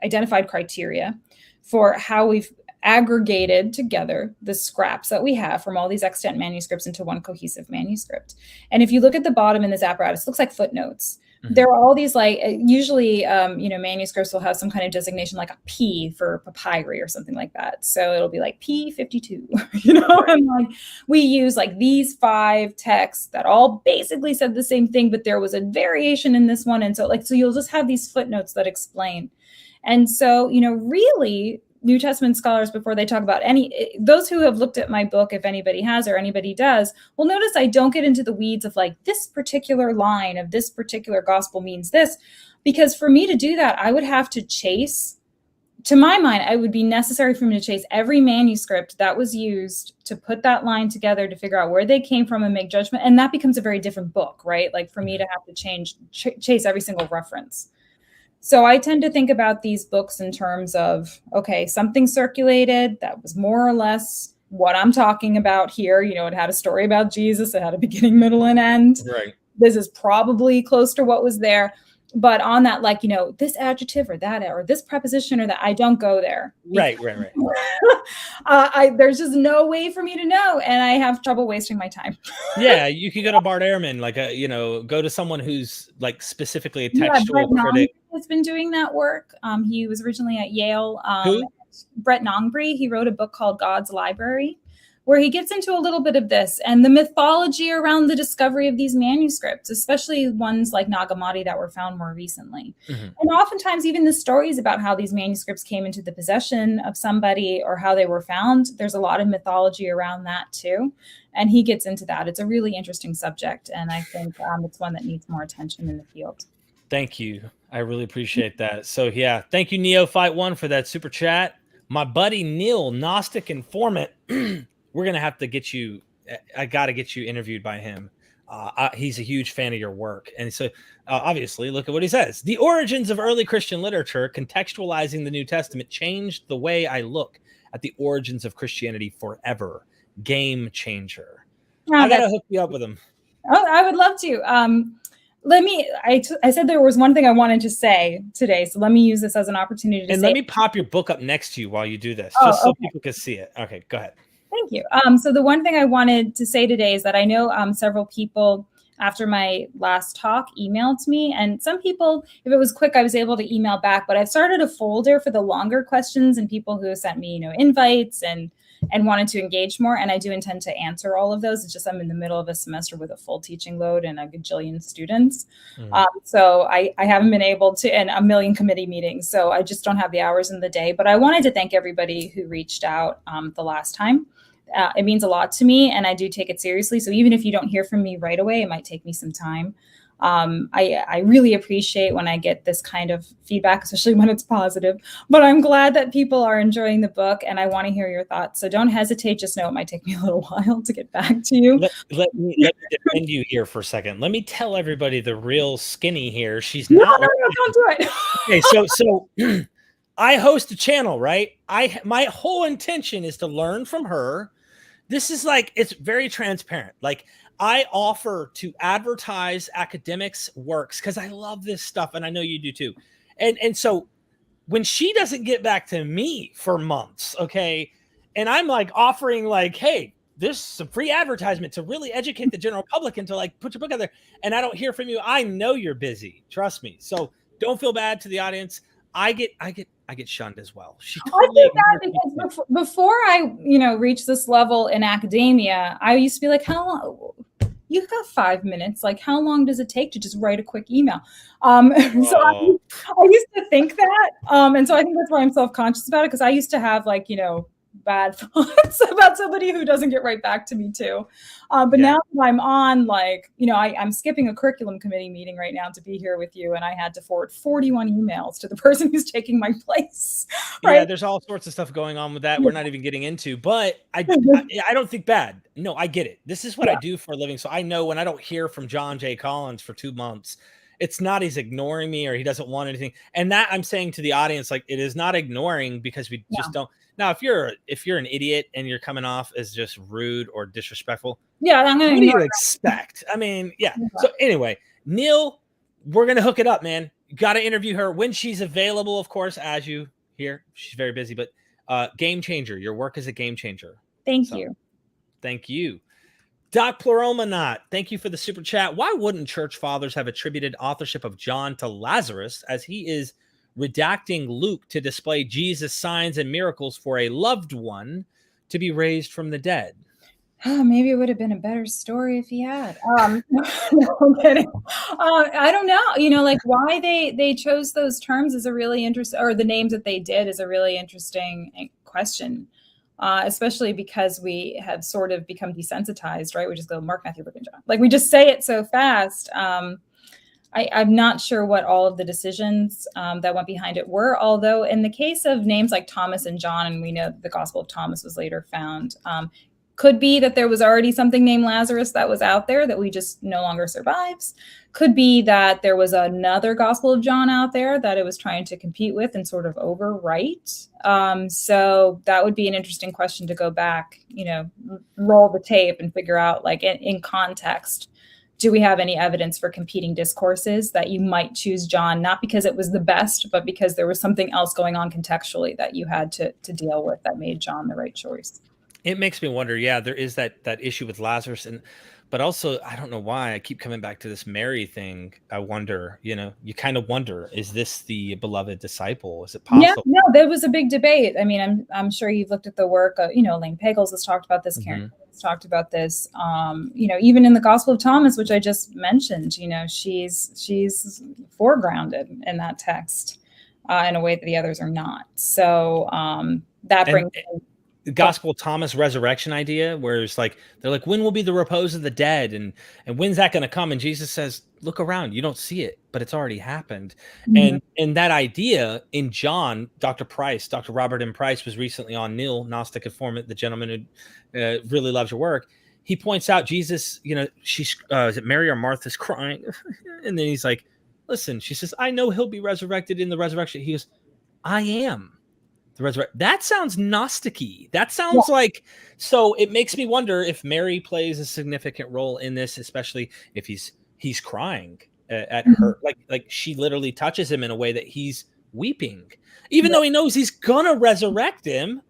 identified criteria for how we've aggregated together the scraps that we have from all these extant manuscripts into one cohesive manuscript. And if you look at the bottom in this apparatus, it looks like footnotes. Mm-hmm. There are all these, like, usually, manuscripts will have some kind of designation, like a P for papyri or something like that. So it'll be like P52, and like we use like these 5 texts that all basically said the same thing, but there was a variation in this one. And so you'll just have these footnotes that explain. And so, really, New Testament scholars, before they talk about those who have looked at my book, if anybody has or anybody does, will notice I don't get into the weeds of like, this particular line of this particular gospel means this, because for me to do that, I would have to chase, to my mind, it would be necessary for me to chase every manuscript that was used to put that line together, to figure out where they came from and make judgment. And that becomes a very different book, right? Like, for me to have to chase every single reference. So I tend to think about these books in terms of, okay, something circulated that was more or less what I'm talking about here. It had a story about Jesus. It had a beginning, middle, and end. Right. This is probably close to what was there. but on that, like, this adjective or that, or this preposition or that, I don't go there. Right. There's just no way for me to know, and I have trouble wasting my time. Yeah, you could go to Bart Ehrman, like go to someone who's like specifically a textual Brett critic. Nongbree has been doing that work. He was originally at Yale. Who? Brett Nongbree. He wrote a book called God's Library, where he gets into a little bit of this and the mythology around the discovery of these manuscripts, especially ones like Nag Hammadi that were found more recently. Mm-hmm. And oftentimes even the stories about how these manuscripts came into the possession of somebody or how they were found, there's a lot of mythology around that too. And he gets into that. It's a really interesting subject. And I think it's one that needs more attention in the field. Thank you. I really appreciate that. So yeah, thank you, Neophyte1, for that super chat. My buddy Neil, Gnostic Informant, we're going to have to get you, I got to get you interviewed by him. He's a huge fan of your work. And so obviously, look at what he says. The origins of early Christian literature, contextualizing the New Testament, changed the way I look at the origins of Christianity forever. Game changer. I got to hook you up with him. Oh, I would love to. I said there was one thing I wanted to say today, so let me use this as an opportunity to let me pop your book up next to you while you do this, just so people can see it. Okay, go ahead. Thank you. So the one thing I wanted to say today is that I know several people after my last talk emailed me, and some people, if it was quick, I was able to email back, but I've started a folder for the longer questions and people who sent me, invites and wanted to engage more. And I do intend to answer all of those. It's just I'm in the middle of a semester with a full teaching load and a gajillion students. So I haven't been able to, and a million committee meetings. So I just don't have the hours in the day. But I wanted to thank everybody who reached out the last time. It means a lot to me, and I do take it seriously. So even if you don't hear from me right away, it might take me some time. I really appreciate when I get this kind of feedback, especially when it's positive, but I'm glad that people are enjoying the book and I want to hear your thoughts. So don't hesitate. Just know it might take me a little while to get back to you. Let me defend you here for a second. Let me tell everybody the real skinny here. She's not. No, don't do it. Okay. So I host a channel, right? My whole intention is to learn from her. This is like, it's very transparent. Like, I offer to advertise academics' works because I love this stuff, and I know you do too. And so when she doesn't get back to me for months, okay, and I'm like offering like, hey, there's some free advertisement to really educate the general public and to like put your book out there, and I don't hear from you, I know you're busy. Trust me. So don't feel bad to the audience. I get shunned as well. I think that because before I, reached this level in academia, I used to be like, how long? You've got 5 minutes. Like, how long does it take to just write a quick email? So I used to think that. And so I think that's why I'm self-conscious about it, because I used to have like, bad thoughts about somebody who doesn't get right back to me too. But now that I'm on, like, I'm skipping a curriculum committee meeting right now to be here with you. And I had to forward 41 emails to the person who's taking my place. Right? Yeah, there's all sorts of stuff going on with that. We're not even getting into, but I don't think bad. No, I get it. This is what I do for a living. So I know when I don't hear from John J. Collins for 2 months, it's not he's ignoring me or he doesn't want anything. And that I'm saying to the audience, like, it is not ignoring because we just don't. Now, if you're an idiot and you're coming off as just rude or disrespectful, I'm gonna. What do you expect? I mean, So anyway, Neil, we're gonna hook it up, man. You got to interview her when she's available, of course. As you hear, she's very busy, but game changer. Your work is a game changer. Thank you. Thank you. Doc Pluralmanot, thank you for the super chat. Why wouldn't church fathers have attributed authorship of John to Lazarus, as he is redacting Luke to display Jesus' signs and miracles for a loved one to be raised from the dead? Oh, maybe it would have been a better story if he had. No, I'm kidding. I don't know. Like why they chose those terms is a really interesting, or the names that they did is a really interesting question. Especially because we have sort of become desensitized, right? We just go Mark, Matthew, Luke, and John. Like we just say it so fast. I'm not sure what all of the decisions that went behind it were, although in the case of names like Thomas and John, and we know the Gospel of Thomas was later found, could be that there was already something named Lazarus that was out there that we just no longer survives. Could be that there was another Gospel of John out there that it was trying to compete with and sort of overwrite. So that would be an interesting question to go back, roll the tape and figure out, like in context, do we have any evidence for competing discourses that you might choose John, not because it was the best, but because there was something else going on contextually that you had to deal with that made John the right choice? It makes me wonder. Yeah, there is that issue with Lazarus, but also I don't know why I keep coming back to this Mary thing. I wonder, you kind of wonder, is this the beloved disciple? Is it possible? Yeah, no, there was a big debate. I mean, I'm sure you've looked at the work of, Elaine Pagels has talked about this, Karen has talked about this. Even in the Gospel of Thomas, which I just mentioned, she's foregrounded in that text in a way that the others are not. So that brings the Gospel of Thomas resurrection idea, where it's like they're like, when will be the repose of the dead, and when's that going to come? And Jesus says, look around, you don't see it, but it's already happened. And that idea in John, Dr. Robert M. Price was recently on Neil, Gnostic Informant, the gentleman who really loves your work. He points out Jesus, she's is it Mary or Martha's crying, and then he's like, listen, she says, I know he'll be resurrected in the resurrection. He goes, I am the resurrection. That sounds Gnostic-y. That sounds like, so it makes me wonder if Mary plays a significant role in this, especially if he's crying at her, like she literally touches him in a way that he's weeping, even though he knows he's gonna resurrect him.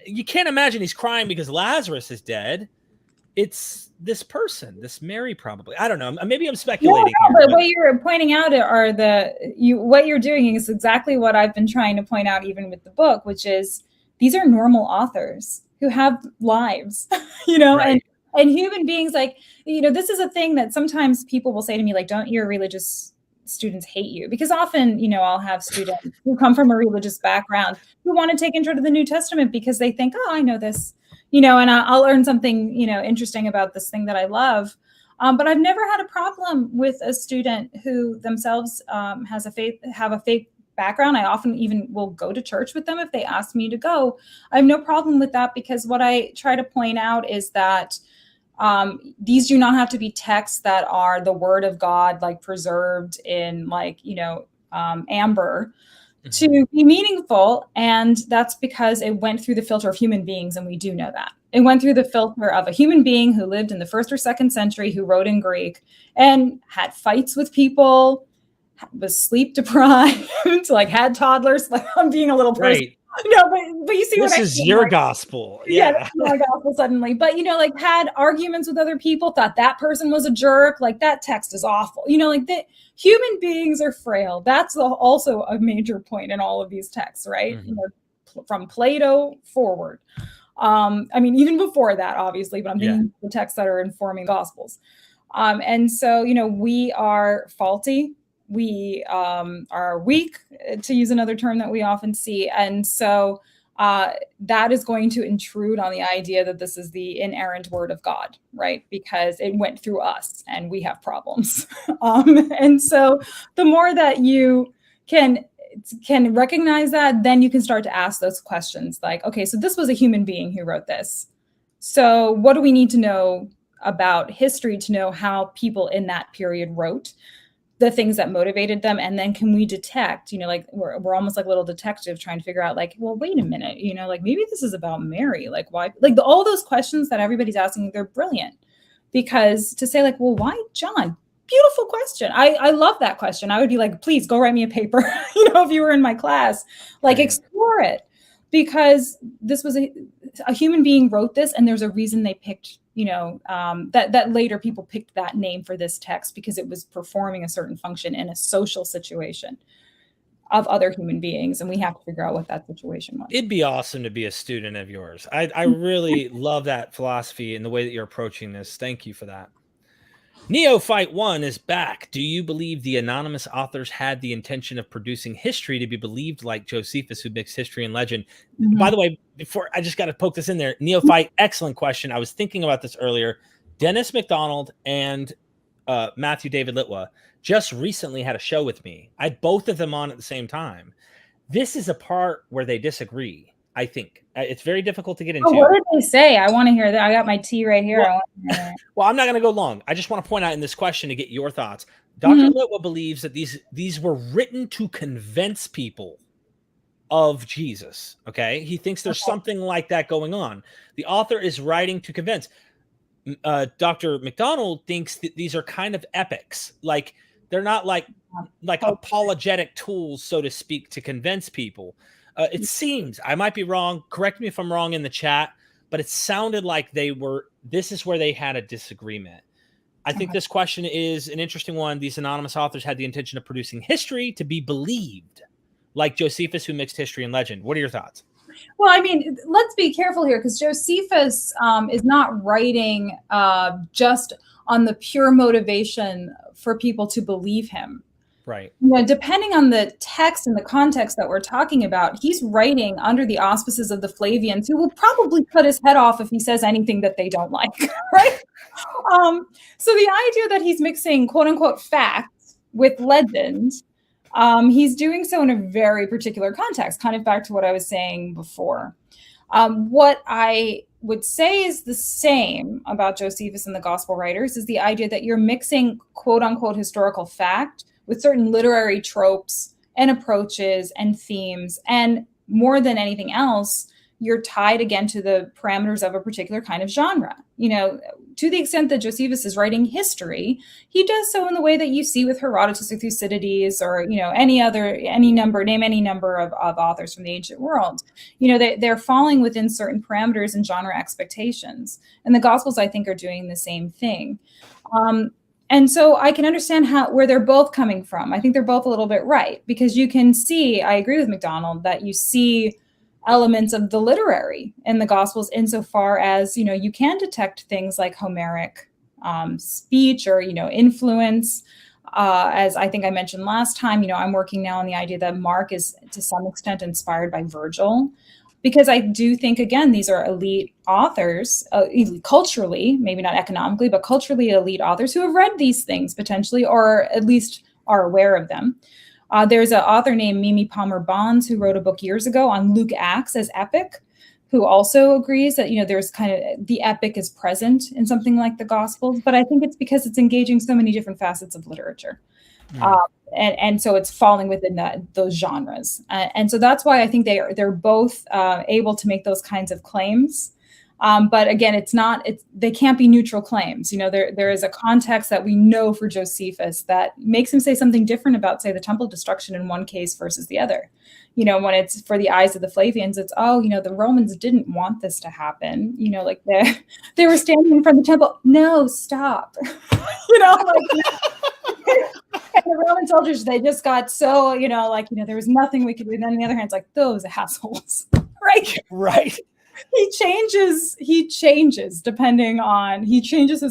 You can't imagine he's crying because Lazarus is dead. It's this person, this Mary, probably. I don't know. Maybe I'm speculating. But what you're pointing out are what you're doing is exactly what I've been trying to point out, even with the book, which is these are normal authors who have lives, right. and human beings. Like, this is a thing that sometimes people will say to me, like, don't your religious students hate you? Because often, I'll have students who come from a religious background who want to take intro to the New Testament because they think, oh, I know this. And I'll learn something, interesting about this thing that I love. But I've never had a problem with a student who themselves have a faith background. I often even will go to church with them if they ask me to go. I have no problem with that, because what I try to point out is that these do not have to be texts that are the word of God, like preserved in amber, to be meaningful. And that's because it went through the filter of human beings. And we do know that it went through the filter of a human being who lived in the 1st or 2nd century, who wrote in Greek and had fights with people, was sleep deprived, like had toddlers. Like, I'm being a little person. Right. No, but you see what I mean. This is your gospel. Yeah, this is my gospel suddenly. But, had arguments with other people, thought that person was a jerk. Like, that text is awful. That human beings are frail. That's also a major point in all of these texts, right? From Plato forward. Even before that, obviously, but I'm thinking the texts that are informing gospels. And so, we are faulty. We are weak, to use another term that we often see. And so that is going to intrude on the idea that this is the inerrant word of God, right? Because it went through us and we have problems. And so the more that you can recognize that, then you can start to ask those questions like, okay, so this was a human being who wrote this. So what do we need to know about history to know how people in that period wrote, the things that motivated them? And then can we detect, like we're almost like little detectives trying to figure out, like, well, wait a minute, like maybe this is about Mary, like why, like all those questions that everybody's asking, they're brilliant. Because to say like, well, why John? Beautiful question. I love that question. I would be like, please go write me a paper, if you were in my class, like explore it, because this was a human being wrote this, and there's a reason they picked, that later people picked that name for this text, because it was performing a certain function in a social situation of other human beings. And we have to figure out what that situation was. It'd be awesome to be a student of yours. I really love that philosophy and the way that you're approaching this. Thank you for that. Neophyte 1 is back. Do you believe the anonymous authors had the intention of producing history to be believed, like Josephus, who mixed history and legend? By the way, before I just got to poke this in there, Neophyte, excellent question. I was thinking about this earlier. Dennis McDonald and Matthew David Litwa just recently had a show with me. I had both of them on at the same time. This is a part where they disagree. I think it's very difficult to get into. What did they say? I want to hear that. I got my tea right here. Well, I'm not going to go long. I just want to point out in this question to get your thoughts. Dr. Litwa believes that these were written to convince people of Jesus. Okay. He thinks there's something like that going on. The author is writing to convince. Dr. McDonald thinks that these are kind of epics. Like they're not like apologetic tools, so to speak, to convince people. It seems, I might be wrong, correct me if I'm wrong in the chat, but it sounded like this is where they had a disagreement. I think this question is an interesting one. These anonymous authors had the intention of producing history to be believed, like Josephus, who mixed history and legend. What are your thoughts? Well, I mean, let's be careful here, because Josephus is not writing just on the pure motivation for people to believe him. Right. You know, depending on the text and the context that we're talking about, he's writing under the auspices of the Flavians, who will probably cut his head off if he says anything that they don't like, right? So the idea that he's mixing quote unquote facts with legend, he's doing so in a very particular context, kind of back to what I was saying before. What I would say is the same about Josephus and the gospel writers is the idea that you're mixing quote unquote historical fact with certain literary tropes and approaches and themes. And more than anything else, you're tied again to the parameters of a particular kind of genre. You know, to the extent that Josephus is writing history, he does so in the way that you see with Herodotus or Thucydides or, you know, name any number of authors from the ancient world. You know, they're falling within certain parameters and genre expectations. And the Gospels, I think, are doing the same thing. And so I can understand where they're both coming from. I think they're both a little bit right, because you can see, I agree with McDonald, that you see elements of the literary in the Gospels insofar as, you know, you can detect things like Homeric speech or, you know, influence. As I think I mentioned last time, you know, I'm working now on the idea that Mark is to some extent inspired by Virgil, because I do think, again, these are elite authors, culturally, maybe not economically, but culturally elite authors who have read these things potentially, or at least are aware of them. There's an author named Mimi Palmer Bonds who wrote a book years ago on Luke Acts as epic, who also agrees that, you know, there's kind of the epic is present in something like the Gospels, but I think it's because it's engaging so many different facets of literature. And so it's falling within those genres. And so that's why I think they're both able to make those kinds of claims. But again, they can't be neutral claims. You know, there is a context that we know for Josephus that makes him say something different about, say, the temple destruction in one case versus the other. You know, when it's for the eyes of the Flavians, it's, oh, you know, the Romans didn't want this to happen. You know, like they were standing in front of the temple. No, stop. You know, like, and the Roman soldiers, they just got so, you know, like, you know, there was nothing we could do. And then on the other hand, it's like, those assholes, right? Right. He changes his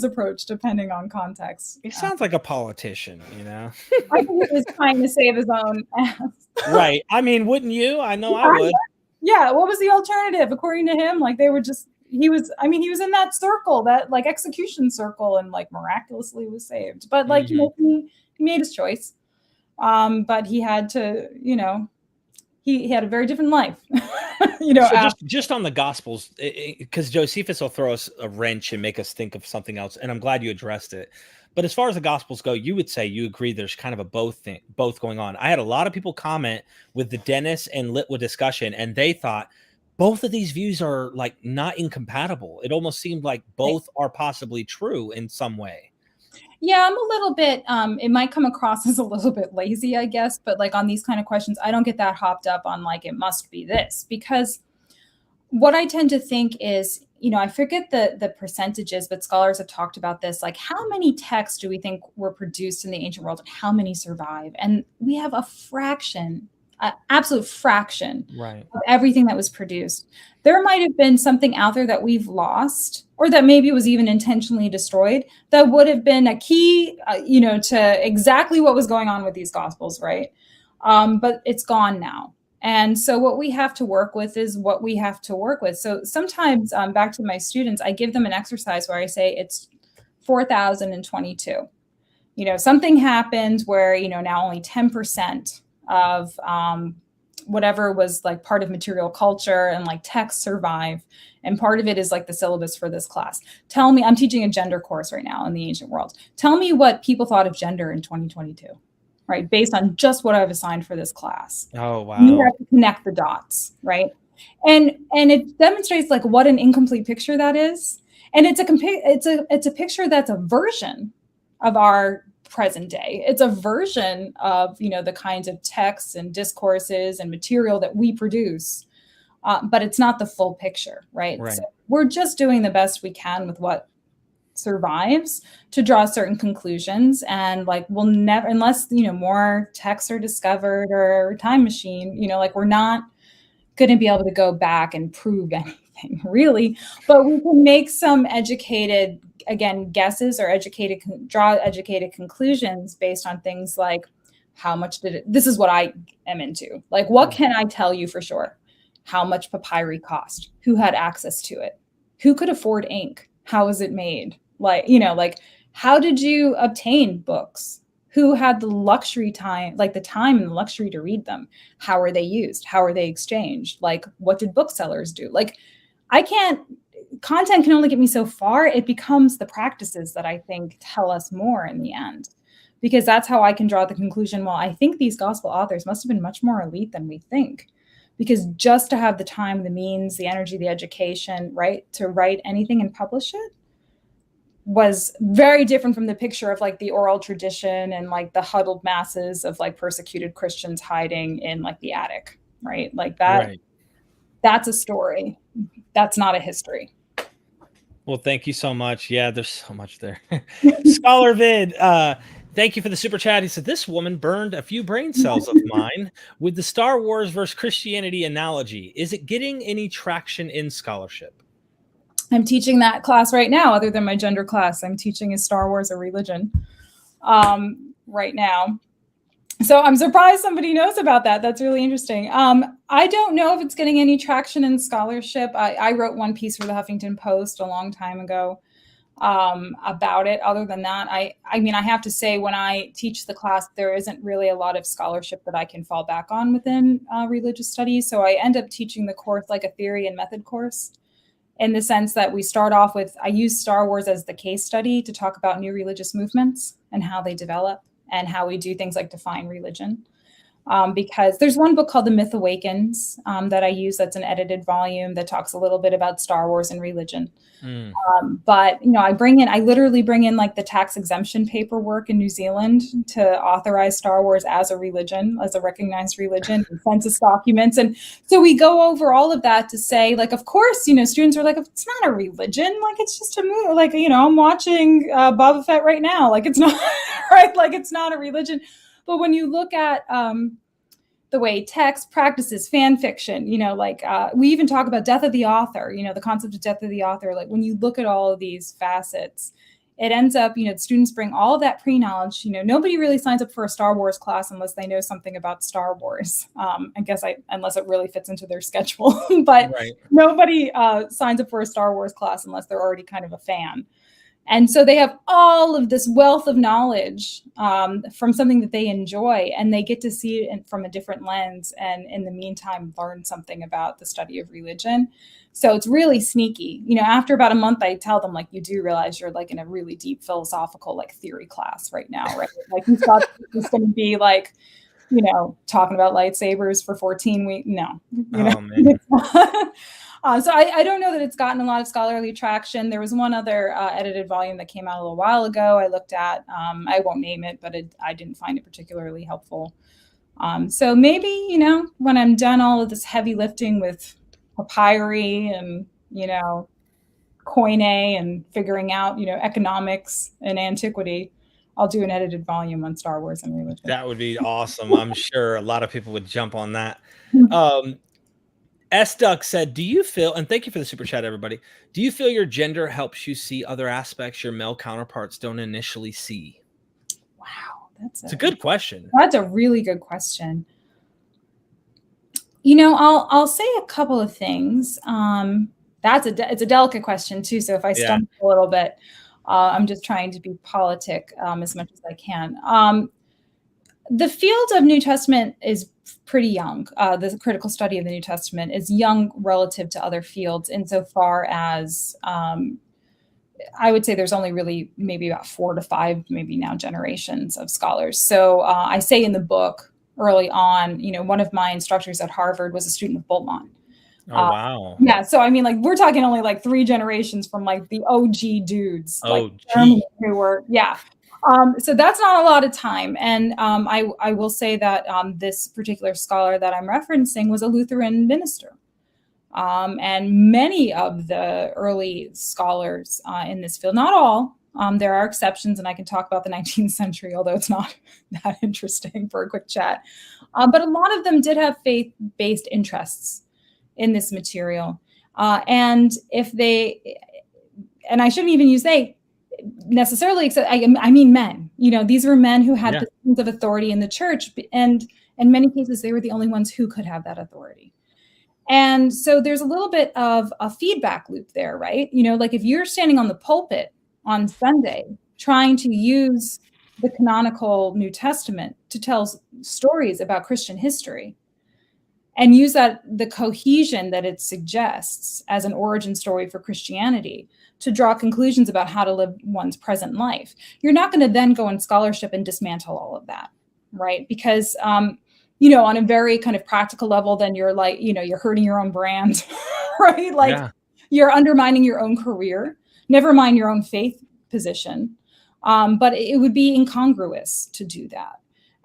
approach depending on context. He sounds like a politician, you know? I think he was trying to save his own ass. Right. I mean, wouldn't you? I know I would. Yeah. What was the alternative? According to him, like he was in that circle, that like execution circle, and like miraculously was saved. But like, you know, he made his choice. But he had to, you know, he had a very different life. You know, so just on the Gospels, because Josephus will throw us a wrench and make us think of something else. And I'm glad you addressed it. But as far as the Gospels go, you would say you agree there's kind of a both going on. I had a lot of people comment with the Dennis and Litwa discussion, and they thought both of these views are like not incompatible. It almost seemed like both are possibly true in some way. Yeah, I'm a little bit, it might come across as a little bit lazy, I guess, but like on these kind of questions, I don't get that hopped up on like, it must be this, because what I tend to think is, you know, I forget the percentages, but scholars have talked about this, like how many texts do we think were produced in the ancient world and how many survive? And we have a fraction, absolute fraction of everything that was produced. There might have been something out there that we've lost, or that maybe was even intentionally destroyed, that would have been a key, you know, to exactly what was going on with these Gospels, right? But it's gone now. And so what we have to work with is what we have to work with. So sometimes, back to my students, I give them an exercise where I say it's 4,022. You know, something happened where, you know, now only 10% of whatever was like part of material culture and like texts survive. And part of it is like the syllabus for this class. Tell me, I'm teaching a gender course right now in the ancient world. Tell me what people thought of gender in 2022, right? Based on just what I've assigned for this class. Oh, wow. You have to connect the dots, right? And it demonstrates like what an incomplete picture that is. And it's a picture that's a version of our present day. It's a version of, the kinds of texts and discourses and material that we produce, but it's not the full picture, right? Right. So we're just doing the best we can with what survives to draw certain conclusions, and like we'll never, unless more texts are discovered or a time machine, we're not going to be able to go back and prove anything really, but we can make some educated, again, guesses or draw educated conclusions based on things like how much this is what I am into. Like, what can I tell you for sure? How much papyri cost? Who had access to it? Who could afford ink? How was it made? Like how did you obtain books? Who had the luxury time, like the time and the luxury to read them? How are they used? How are they exchanged? Like, what did booksellers do? Like, content can only get me so far. It becomes the practices that I think tell us more in the end, because that's how I can draw the conclusion. Well, I think these gospel authors must have been much more elite than we think, because just to have the time, the means, the energy, the education, right, to write anything and publish it was very different from the picture of like the oral tradition and like the huddled masses of like persecuted Christians hiding in like the attic, right? Like that, right. That's a story. That's not a history. Well, thank you so much. Yeah, there's so much there. Scholar Vid, thank you for the super chat. He said, this woman burned a few brain cells of mine with the Star Wars versus Christianity analogy. Is it getting any traction in scholarship? I'm teaching that class right now, other than my gender class. I'm teaching Is Star Wars a Religion right now. So I'm surprised somebody knows about that. That's really interesting. I don't know if it's getting any traction in scholarship. I wrote one piece for the Huffington Post a long time ago about it. Other than that, I mean, I have to say, when I teach the class, there isn't really a lot of scholarship that I can fall back on within religious studies. So I end up teaching the course like a theory and method course, in the sense that we start off with, I use Star Wars as the case study to talk about new religious movements and how they develop and how we do things like define religion. Because there's one book called The Myth Awakens that I use, that's an edited volume that talks a little bit about Star Wars and religion. But, I literally bring in like the tax exemption paperwork in New Zealand to authorize Star Wars as a religion, as a recognized religion, and census documents. And so we go over all of that to say, like, of course, students are like, it's not a religion. Like, it's just a movie. Like, I'm watching Boba Fett right now. Like, it's not, right? Like, it's not a religion. But when you look at the way text practices fan fiction, we even talk about death of the author, the concept of death of the author. Like, when you look at all of these facets, it ends up, students bring all of that pre-knowledge. Nobody really signs up for a Star Wars class unless they know something about Star Wars. Unless it really fits into their schedule. But right. Nobody signs up for a Star Wars class unless they're already kind of a fan. And so they have all of this wealth of knowledge from something that they enjoy, and they get to see it from a different lens, and in the meantime, learn something about the study of religion. So it's really sneaky. After about a month, I tell them, like, you do realize you're like in a really deep philosophical, like, theory class right now, right? Like, you thought it's going to be like, talking about lightsabers for 14 weeks. No. Man. So I don't know that it's gotten a lot of scholarly traction. There was one other edited volume that came out a little while ago I looked at. I won't name it, but I didn't find it particularly helpful. So maybe, when I'm done all of this heavy lifting with papyri and, koine and figuring out, economics and antiquity, I'll do an edited volume on Star Wars and religion. That would be awesome. I'm sure a lot of people would jump on that. S. Duck said, do you feel, and thank you for the super chat, everybody, do you feel your gender helps you see other aspects your male counterparts don't initially see? Wow, it's a good question. That's a really good question. I'll say a couple of things. It's a delicate question too. So if I stumble a little bit, I'm just trying to be politic as much as I can. The field of New Testament is pretty young. The critical study of the New Testament is young relative to other fields, insofar as I would say there's only really maybe about 4 to 5, maybe now, generations of scholars. So I say in the book early on, one of my instructors at Harvard was a student of Bultmann. Oh, wow. Yeah, so I mean, like, we're talking only like 3 generations from like the OG dudes, like Oh, Germany, gee. who were, yeah. So that's not a lot of time. And I will say that this particular scholar that I'm referencing was a Lutheran minister. And many of the early scholars in this field, not all, there are exceptions, and I can talk about the 19th century, although it's not that interesting for a quick chat. But a lot of them did have faith-based interests in this material. And if they, and I shouldn't even use they necessarily, except I mean men. These were men who had positions of authority in the church, and in many cases, they were the only ones who could have that authority. And so there's a little bit of a feedback loop there, right? Like if you're standing on the pulpit on Sunday trying to use the canonical New Testament to tell stories about Christian history and use the cohesion that it suggests as an origin story for Christianity to draw conclusions about how to live one's present life, you're not going to then go in scholarship and dismantle all of that, right? Because on a very kind of practical level, then you're like, you're hurting your own brand, right? Like you're undermining your own career, never mind your own faith position. But it would be incongruous to do that.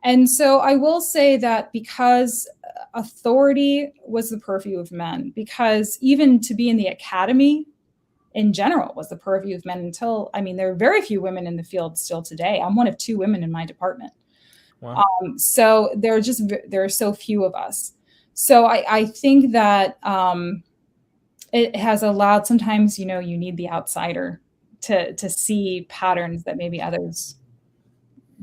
And so I will say that because authority was the purview of men, because even to be in the academy in general was the purview of men until, there are very few women in the field still today. I'm one of 2 women in my department. Wow. So there are so few of us. So I think that it has allowed, sometimes, you need the outsider to see patterns that maybe others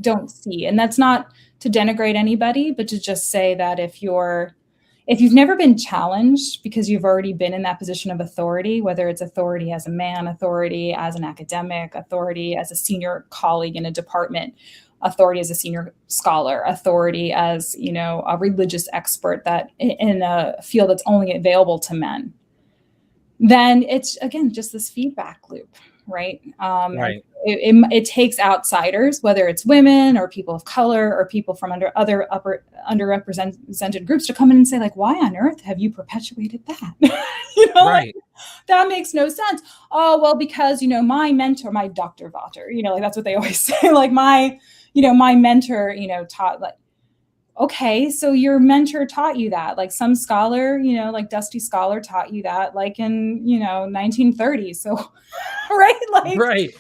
don't see. And that's not to denigrate anybody, but to just say that if you've never been challenged because you've already been in that position of authority, whether it's authority as a man, authority as an academic, authority as a senior colleague in a department, authority as a senior scholar, authority as, a religious expert that in a field that's only available to men, then it's, again, just this feedback loop, right? Right. It takes outsiders, whether it's women or people of color or people from other underrepresented groups, to come in and say, like, why on earth have you perpetuated that? Right. Like, that makes no sense. Oh, well, because, my mentor, my Dr. Vater, like, that's what they always say, like my mentor, taught, like, okay, so your mentor taught you that, like some scholar, like Dusty Scholar taught you that, like in, 1930. So, right? Like, right.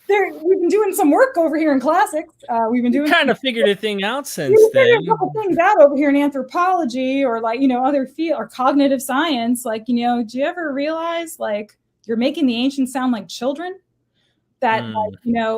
We've been doing some work over here in classics. We've been doing kind of figured a thing out since then. A couple things out over here in anthropology or like, other field or cognitive science. Like, do you ever realize like you're making the ancients sound like children that like,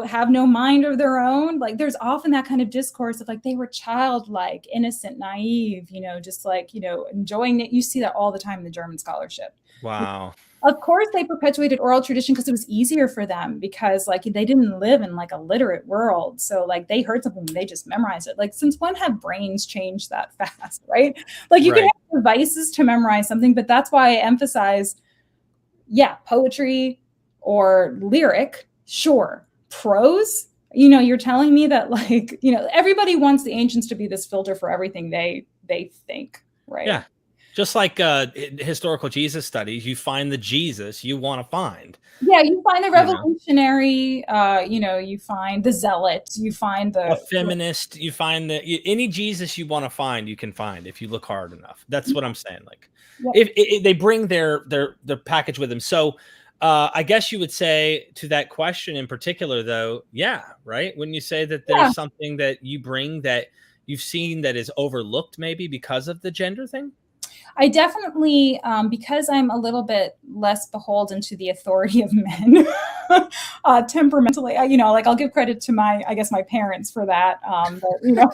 have no mind of their own? Like there's often that kind of discourse of like they were childlike, innocent, naive, just like, enjoying it. You see that all the time in the German scholarship. Wow. Of course, they perpetuated oral tradition because it was easier for them, because like they didn't live in like a literate world. So like they heard something, they just memorized it. Like since when have brains changed that fast, right? Like you can have devices to memorize something, but that's why I emphasize, poetry or lyric, sure. Prose, you're telling me that like, everybody wants the ancients to be this filter for everything they think, right? Yeah. Just like historical Jesus studies, you find the Jesus you want to find. Yeah, you find the revolutionary, you find the zealot, you find the feminist, you find any Jesus you want to find, you can find if you look hard enough. That's what I'm saying. Like, if they bring their package with them. So I guess you would say to that question in particular, though, right? When you say that there's something that you bring that you've seen that is overlooked maybe because of the gender thing? I definitely, because I'm a little bit less beholden to the authority of men, temperamentally, like I'll give credit to my parents for that. But,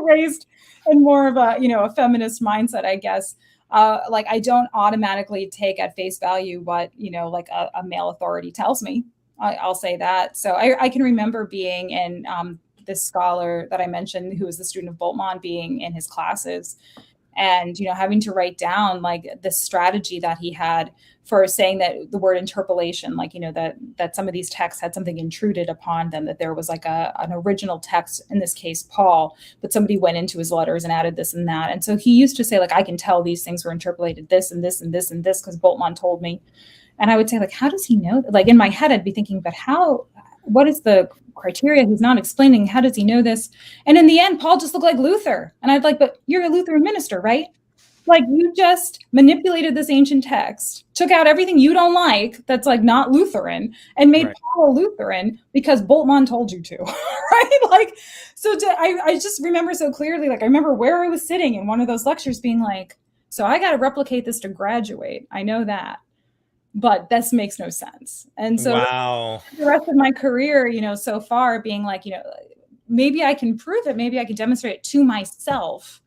raised in more of a feminist mindset, I guess. Like I don't automatically take at face value what, like a male authority tells me. I'll say that. So I can remember being in this scholar that I mentioned, who was the student of Boltzmann, being in his classes. and, having to write down like this strategy that he had for saying that the word interpolation, like, that some of these texts had something intruded upon them, that there was like an original text, in this case, Paul, but somebody went into his letters and added this and that. And so he used to say, like, I can tell these things were interpolated this and this and this and this because Bultmann told me. And I would say, like, how does he know? Like, in my head, I'd be thinking, but what is the criteria? He's not explaining. How does he know this? And in the end, Paul just looked like Luther. And I'd like, but you're a Lutheran minister, right? Like, you just manipulated this ancient text, took out everything you don't like that's like not Lutheran, and made Paul a Lutheran because Bultmann told you to, right? Like, so I just remember so clearly, like, I remember where I was sitting in one of those lectures being like, so I got to replicate this to graduate. I know that, but this makes no sense. And so the rest of my career, so far being like, maybe I can prove it, maybe I can demonstrate it to myself,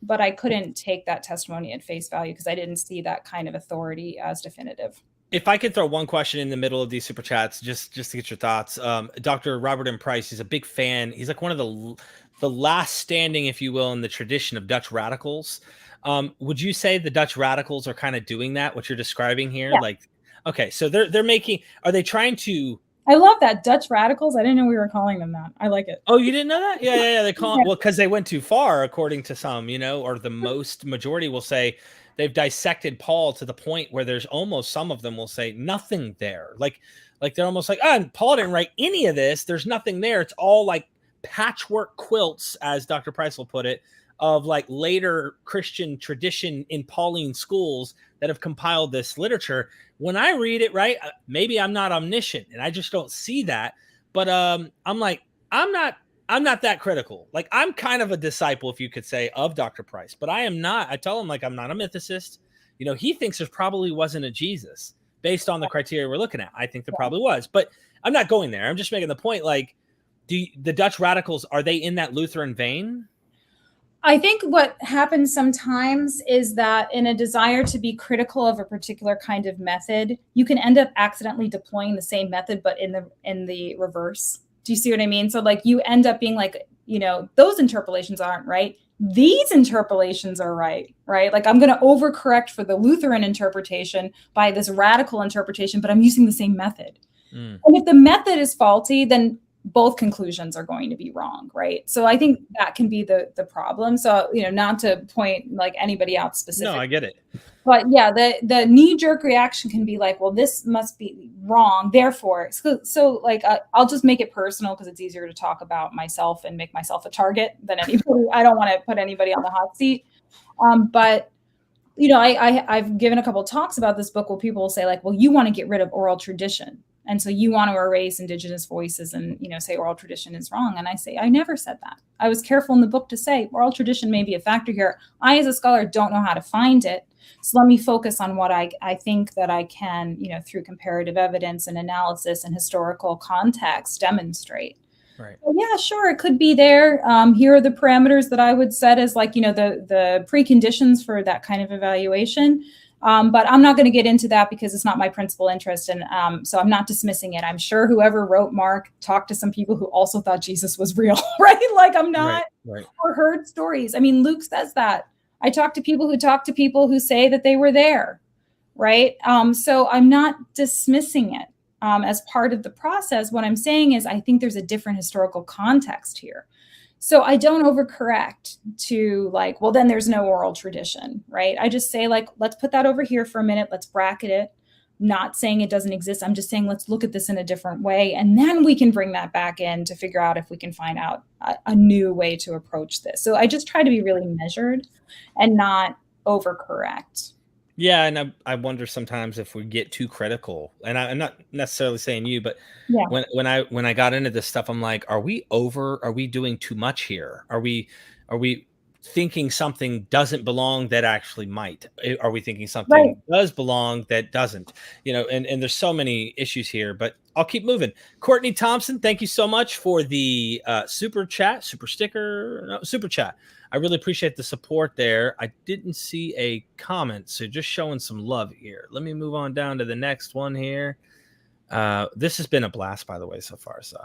but I couldn't take that testimony at face value because I didn't see that kind of authority as definitive. If I could throw one question in the middle of these super chats, just to get your thoughts. Dr. Robert M. Price, he's a big fan. He's like one of the last standing, if you will, in the tradition of Dutch radicals. Would you say the Dutch radicals are kind of doing that, what you're describing here? Yeah. Like, okay, so are they trying to... I love that, Dutch radicals. I didn't know we were calling them that. I like it. Oh, you didn't know that? Yeah. They call it, well, because they went too far, according to some, or the majority will say they've dissected Paul to the point where there's almost, some of them will say nothing there. Like they're almost like, Paul didn't write any of this. There's nothing there. It's all like patchwork quilts, as Dr. Price will put it, of like later Christian tradition in Pauline schools that have compiled this literature. When I read it, right, maybe I'm not omniscient and I just don't see that, but I'm like, I'm not that critical. Like, I'm kind of a disciple, if you could say, of Dr. Price, but I am not. I tell him, like, I'm not a mythicist. He thinks there probably wasn't a Jesus based on the criteria we're looking at. I think there probably was, but I'm not going there. I'm just making the point, like, the Dutch radicals, are they in that Lutheran vein? I think what happens sometimes is that in a desire to be critical of a particular kind of method, you can end up accidentally deploying the same method, but in the reverse. Do you see what I mean? So like, you end up being like, those interpolations aren't right. These interpolations are right? Like, I'm going to overcorrect for the Lutheran interpretation by this radical interpretation, but I'm using the same method. And if the method is faulty, then both conclusions are going to be wrong, right? So I think that can be the problem. So, not to point like anybody out specifically. No, I get it. But yeah, the knee-jerk reaction can be like, well, this must be wrong, therefore. So like, I'll just make it personal because it's easier to talk about myself and make myself a target than anybody. I don't want to put anybody on the hot seat. But I've given a couple of talks about this book where people will say like, well, you want to get rid of oral tradition. And so you want to erase indigenous voices and, say oral tradition is wrong. And I say, I never said that. I was careful in the book to say oral tradition may be a factor here. I, as a scholar, don't know how to find it. So let me focus on what I think that I can, through comparative evidence and analysis and historical context, demonstrate. Right. Well, yeah, sure, it could be there. Here are the parameters that I would set as like, the preconditions for that kind of evaluation. But I'm not going to get into that because it's not my principal interest. And so I'm not dismissing it. I'm sure whoever wrote Mark talked to some people who also thought Jesus was real, right? Like, I'm not, right. Or heard stories. I mean, Luke says that. I talk to people who say that they were there, right? So I'm not dismissing it as part of the process. What I'm saying is I think there's a different historical context here. So I don't overcorrect to like, well, then there's no oral tradition, right? I just say like, let's put that over here for a minute. Let's bracket it. Not saying it doesn't exist. I'm just saying, let's look at this in a different way. And then we can bring that back in to figure out if we can find out a new way to approach this. So I just try to be really measured and not overcorrect. Yeah, and I wonder sometimes if we get too critical. And I'm not necessarily saying you, but yeah. when I got into this stuff, I'm like, are we doing too much here? Are we thinking something doesn't belong that actually might? Are we thinking something does belong that doesn't? And there's so many issues here, but I'll keep moving. Courtney Thompson, thank you so much for the super chat. I really appreciate the support there. I didn't see a comment, so just showing some love here. Let me move on down to the next one here. This has been a blast, by the way, so far. So,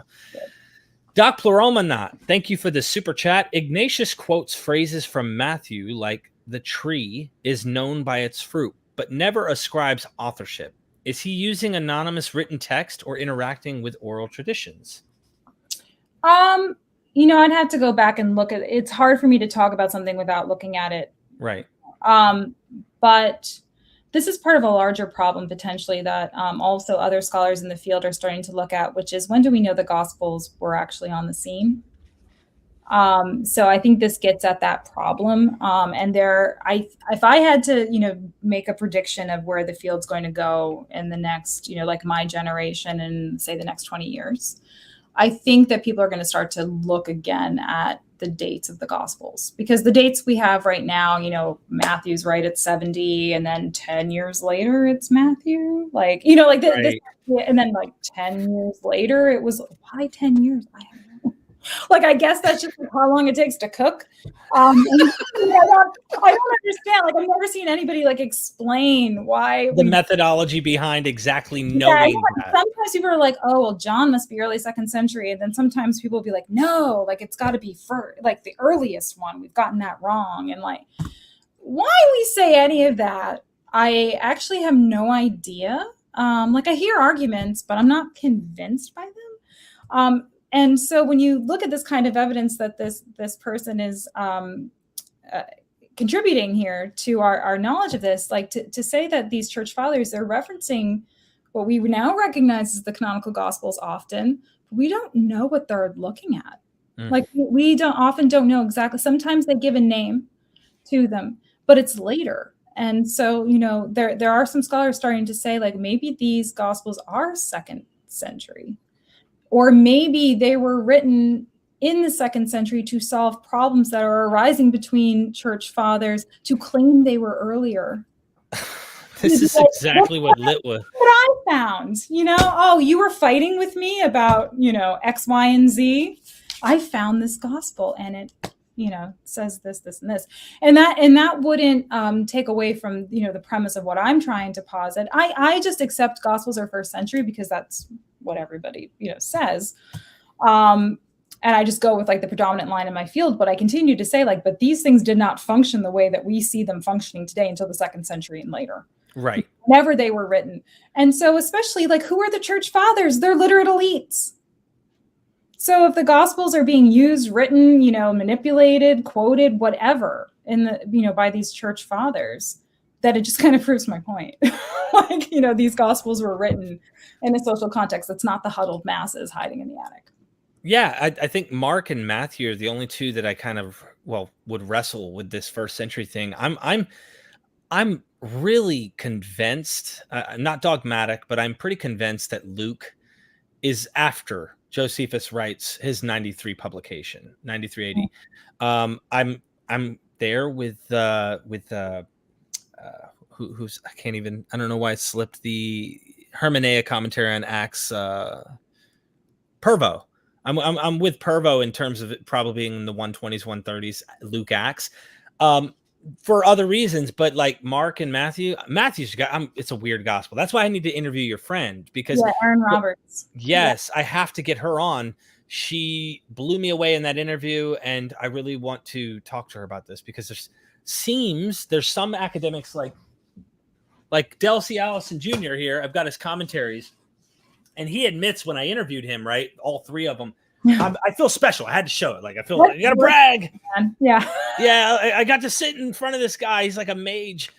Doc Pluralmanat, thank you for the super chat. Ignatius quotes phrases from Matthew like the tree is known by its fruit, but never ascribes authorship. Is he using anonymous written text or interacting with oral traditions? I'd have to go back and look at it. It's hard for me to talk about something without looking at it. Right. But this is part of a larger problem potentially that also other scholars in the field are starting to look at, which is when do we know the Gospels were actually on the scene? So I think this gets at that problem. And if I had to, make a prediction of where the field's going to go in the next, like my generation and say the next 20 years, I think that people are going to start to look again at the dates of the Gospels, because the dates we have right now, Matthew's right at 70, and then 10 years later it's Matthew, right. And then 10 years later it was, why 10 years? I don't know. I guess that's just how long it takes to cook. I don't understand. I've never seen anybody explain why the methodology behind exactly knowing that. Sometimes people are like, oh, well, John must be early 2nd century. And then sometimes people will be like, no, it's got to be the earliest one. We've gotten that wrong. And why we say any of that, I actually have no idea. I hear arguments, but I'm not convinced by them. And so when you look at this kind of evidence that this person is contributing here to our knowledge of this, to say that these church fathers, they're referencing what we now recognize as the canonical Gospels often, we don't know what they're looking at. We often don't know exactly. Sometimes they give a name to them, but it's later. And so, there are some scholars starting to say maybe these Gospels are 2nd century. Or maybe they were written in the 2nd century to solve problems that are arising between church fathers to claim they were earlier. This is exactly what lit was. What I found, oh, you were fighting with me about, X, Y, and Z. I found this gospel and it, says this, this, and this. And that wouldn't take away from, the premise of what I'm trying to posit. I just accept Gospels are 1st century because that's what everybody, says. And I just go with the predominant line in my field, but I continue to say but these things did not function the way that we see them functioning today until the 2nd century and later. Right. Whenever they were written. And so especially who are the church fathers? They're literate elites. So if the Gospels are being used, written, manipulated, quoted, whatever in the, by these church fathers, that it just kind of proves my point. These Gospels were written in a social context that's not the huddled masses hiding in the attic. Yeah, I think Mark and Matthew are the only two that I kind of would wrestle with this 1st century thing. I'm really convinced, not dogmatic, but I'm pretty convinced that Luke is after Josephus writes his 93 publication, 93 AD. I'm there with who's I don't know why it slipped, the Hermeneia commentary on Acts, Purvo. I'm with Purvo in terms of it probably being in the 120s, 130s, Luke Acts, for other reasons. But Mark and Matthew's got, it's a weird gospel. That's why I need to interview your friend, because Erin Roberts. Yes, yeah. I have to get her on. She blew me away in that interview, and I really want to talk to her about this because there's some academics like Delcy Allison Jr. here. I've got his commentaries. And he admits when I interviewed him, right, all 3 of them, I feel special. I had to show it. I feel you got to brag. Yeah. Yeah. I got to sit in front of this guy. He's like a mage.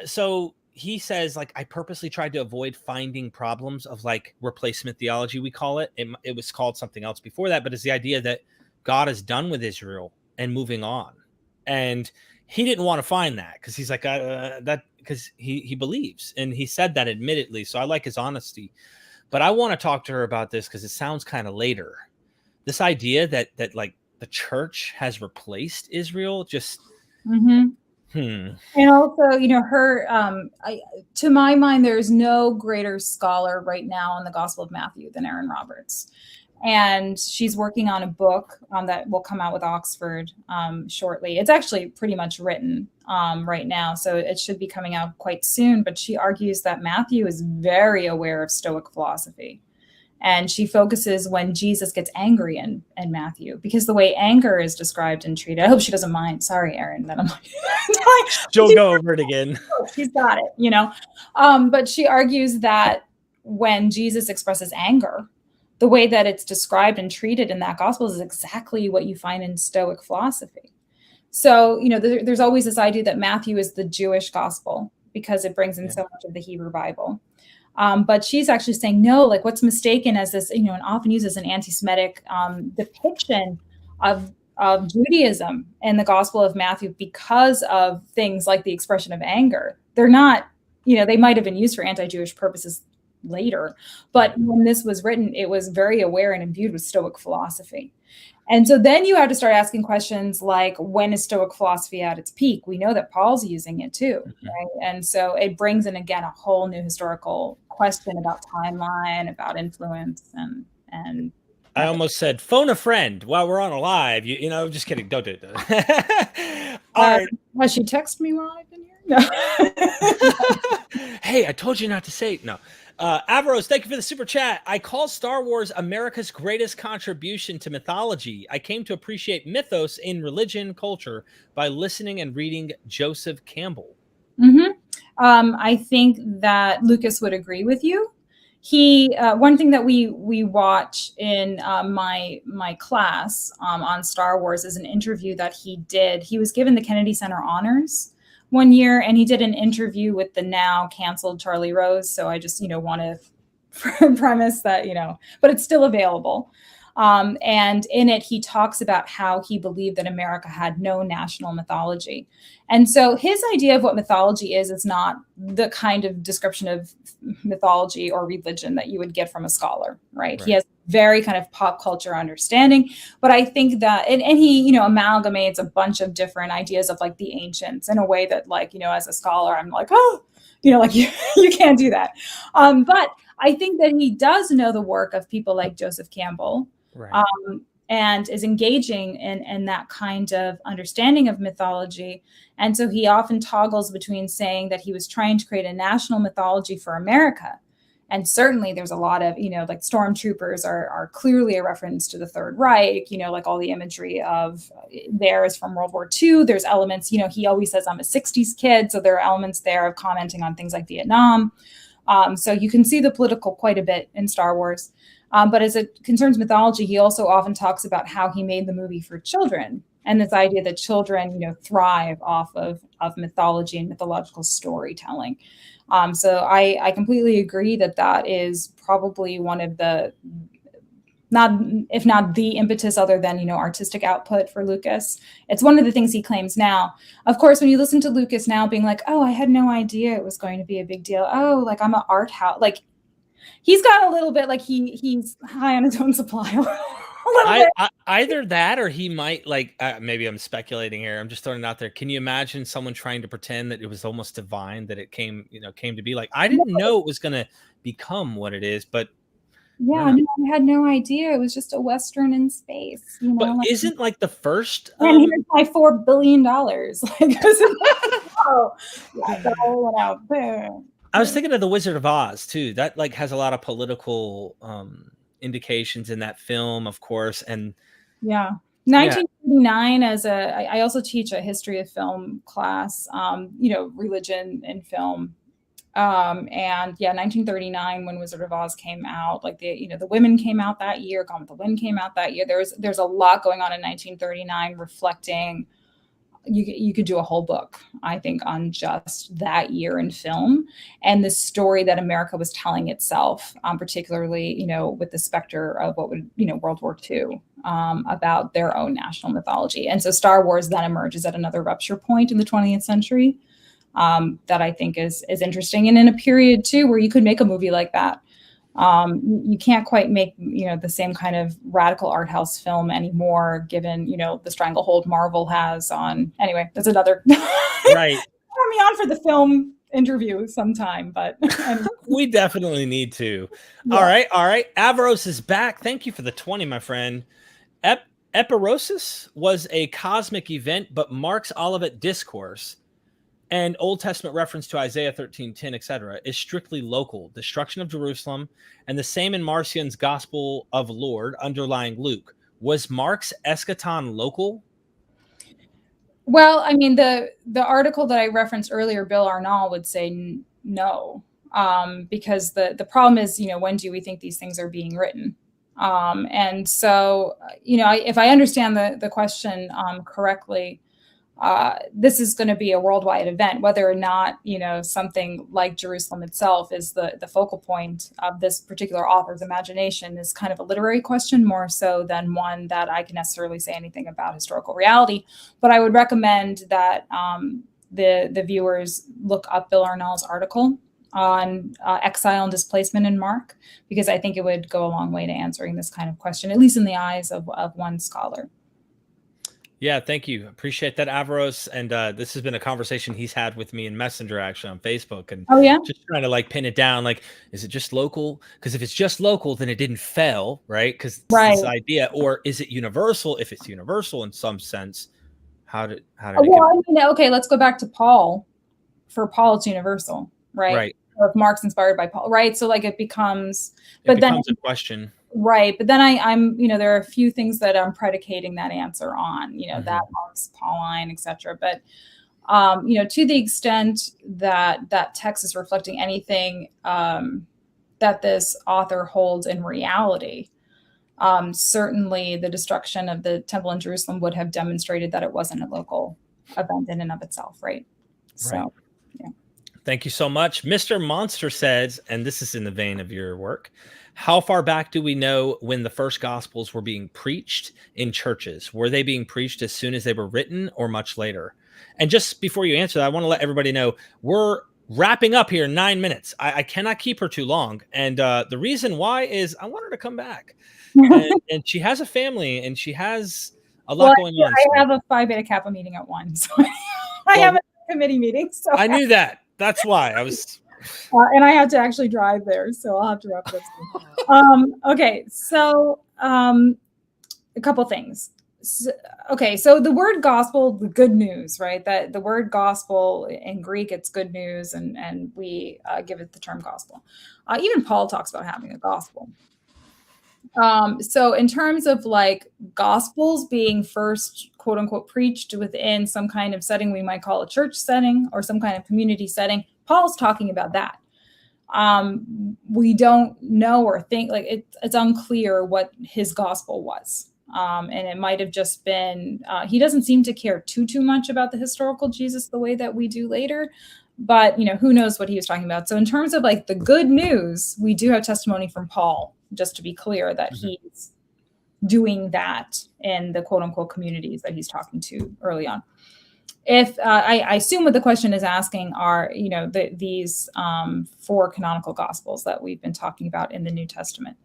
So he says, I purposely tried to avoid finding problems of replacement theology, we call it. It was called something else before that, but it's the idea that God is done with Israel and moving on. And he didn't want to find that because he's because he believes, and he said that admittedly. So I like his honesty, but I want to talk to her about this because it sounds kind of later. This idea that the church has replaced Israel, just. And also, her, to my mind, there's no greater scholar right now on the Gospel of Matthew than Erin Roberts. And she's working on a book that will come out with Oxford shortly. It's actually pretty much written right now, so it should be coming out quite soon. But she argues that Matthew is very aware of Stoic philosophy And she focuses when Jesus gets angry in Matthew, because the way anger is described and treated. I hope she doesn't mind. Sorry, Erin, that I'm like, she'll go over it again. She's got it, you know. But she argues that when Jesus expresses anger, the way that it's described and treated in that gospel is exactly what you find in Stoic philosophy. So, you know, there's always this idea that Matthew is the Jewish gospel because it brings in so much of the Hebrew Bible. But she's actually saying, no, like what's mistaken as this, you know, and often used as an anti-Semitic depiction of Judaism in the Gospel of Matthew because of things like the expression of anger. They're not, you know, they might have been used for anti-Jewish purposes later, but when this was written, it was very aware and imbued with Stoic philosophy. And so then you have to start asking questions like, when is Stoic philosophy at its peak? We know that Paul's using it too, right? And so it brings in, again, a whole new historical question about timeline, about influence, and I almost said phone a friend while we're on a live. You know, just kidding. Don't do it. All right. Has she texted me while I've been here? No. Hey, I told you not to say it. No. Averos, thank you for the super chat. I call Star Wars America's greatest contribution to mythology. I came to appreciate mythos in religion culture by listening and reading Joseph Campbell. Mm-hmm. I think that Lucas would agree with you. He one thing that we watch in my class on Star Wars is an interview that he did. He was given the Kennedy Center Honors one year, and he did an interview with the now canceled Charlie Rose. So I just, you know, want to premise that, you know, but it's still available. And in it, he talks about how he believed that America had no national mythology. And so his idea of what mythology is not the kind of description of mythology or religion that you would get from a scholar, right? He has very kind of pop culture understanding. But I think that, and he, you know, amalgamates a bunch of different ideas of like the ancients in a way that, like, you know, as a scholar, I'm like, oh, you know, like you can't do that. But I think that he does know the work of people like Joseph Campbell. Right. And is engaging in that kind of understanding of mythology. And so he often toggles between saying that he was trying to create a national mythology for America. And certainly there's a lot of, you know, like stormtroopers are clearly a reference to the Third Reich, you know, like all the imagery of there is from World War II. There's elements, you know, he always says I'm a 60s kid. So there are elements there of commenting on things like Vietnam. So you can see the political quite a bit in Star Wars. But as it concerns mythology, he also often talks about how he made the movie for children and this idea that children, you know, thrive off of mythology and mythological storytelling. So I completely agree that is probably one of the, if not the impetus other than, you know, artistic output for Lucas. It's one of the things he claims now. Of course, when you listen to Lucas now being like, oh, I had no idea it was going to be a big deal. Oh, like I'm an art house, like, he's got a little bit like he's high on his own supply. Either that, or he might like maybe I'm speculating here. I'm just throwing it out there. Can you imagine someone trying to pretend that it was almost divine, that it came to be? Like, I didn't know it was going to become what it is, but I had no idea. It was just a Western in space. You know, but like, isn't like the first? And here's my $4 billion. Like, oh, yeah, that all went out. Boom. I was thinking of The Wizard of Oz too. That like has a lot of political indications in that film, of course. And 1939 I also teach a history of film class, you know, religion and film. And 1939 when Wizard of Oz came out, like the women came out that year, Gone with the Wind came out that year. There's a lot going on in 1939 reflecting. You could do a whole book, I think, on just that year in film and the story that America was telling itself, particularly, you know, with the specter of what would, you know, World War II, about their own national mythology. And so Star Wars then emerges at another rupture point in the 20th century that I think is interesting. And in a period, too, where you could make a movie like that. You can't quite make, you know, the same kind of radical art house film anymore, given, you know, the stranglehold Marvel has on. Anyway, that's another. Right. Put me on for the film interview sometime, but we definitely need to. Yeah. All right. Averos is back. Thank you for the 20, my friend. Epirosis was a cosmic event, but Marx Olivet discourse. and Old Testament reference to Isaiah 13:10, etc., is strictly local, destruction of Jerusalem, and the same in Marcion's Gospel of Lord underlying Luke. Was Mark's eschaton local? Well, I mean, the article that I referenced earlier, Bill Arnall, would say no, because the problem is, when do we think these things are being written? And so, if I understand the question correctly, this is going to be a worldwide event, whether or not, something like Jerusalem itself is the focal point of this particular author's imagination is kind of a literary question, more so than one that I can necessarily say anything about historical reality. But I would recommend that the viewers look up Bill Arnall's article on exile and displacement in Mark, because I think it would go a long way to answering this kind of question, at least in the eyes of one scholar. Yeah, thank you. Appreciate that, Avros. And this has been a conversation he's had with me in Messenger, actually, on Facebook. And just trying to pin it down. Is it just local? Because if it's just local, then it didn't fail, right? Because this idea, or is it universal? If it's universal in some sense, how did it okay, let's go back to Paul. For Paul, it's universal, right? Right. Or if Mark's inspired by Paul, right? So it becomes, a question. Right. But then I'm, there are a few things that I'm predicating that answer on, that Mark's Pauline, etc. But, to the extent that that text is reflecting anything that this author holds in reality, certainly the destruction of the temple in Jerusalem would have demonstrated that it wasn't a local event in and of itself, right? So, yeah. Thank you so much. Mr. Monster says, and this is in the vein of your work, how far back do we know when the first Gospels were being preached in churches? Were they being preached as soon as they were written or much later? And just before you answer that, I want to let everybody know we're wrapping up here in 9 minutes. I cannot keep her too long. And the reason why is I want her to come back. And she has a family and she has a lot going on. I have a Phi Beta Kappa meeting at 1. So I have a committee meeting. So I knew that. That's why I was... and I had to actually drive there, so I'll have to wrap it up. Okay, so a couple things. So the word gospel, the good news, right? That the word gospel in Greek, it's good news, and we give it the term gospel. Even Paul talks about having a gospel. So in terms of gospels being first, quote unquote, preached within some kind of setting we might call a church setting or some kind of community setting, Paul's talking about that. We don't know or think, it's unclear what his gospel was. And it might have just been, he doesn't seem to care too much about the historical Jesus the way that we do later, but who knows what he was talking about. So in terms of the good news, we do have testimony from Paul, just to be clear, that he's doing that in the quote unquote communities that he's talking to early on. If I assume what the question is asking are, these 4 canonical gospels that we've been talking about in the New Testament.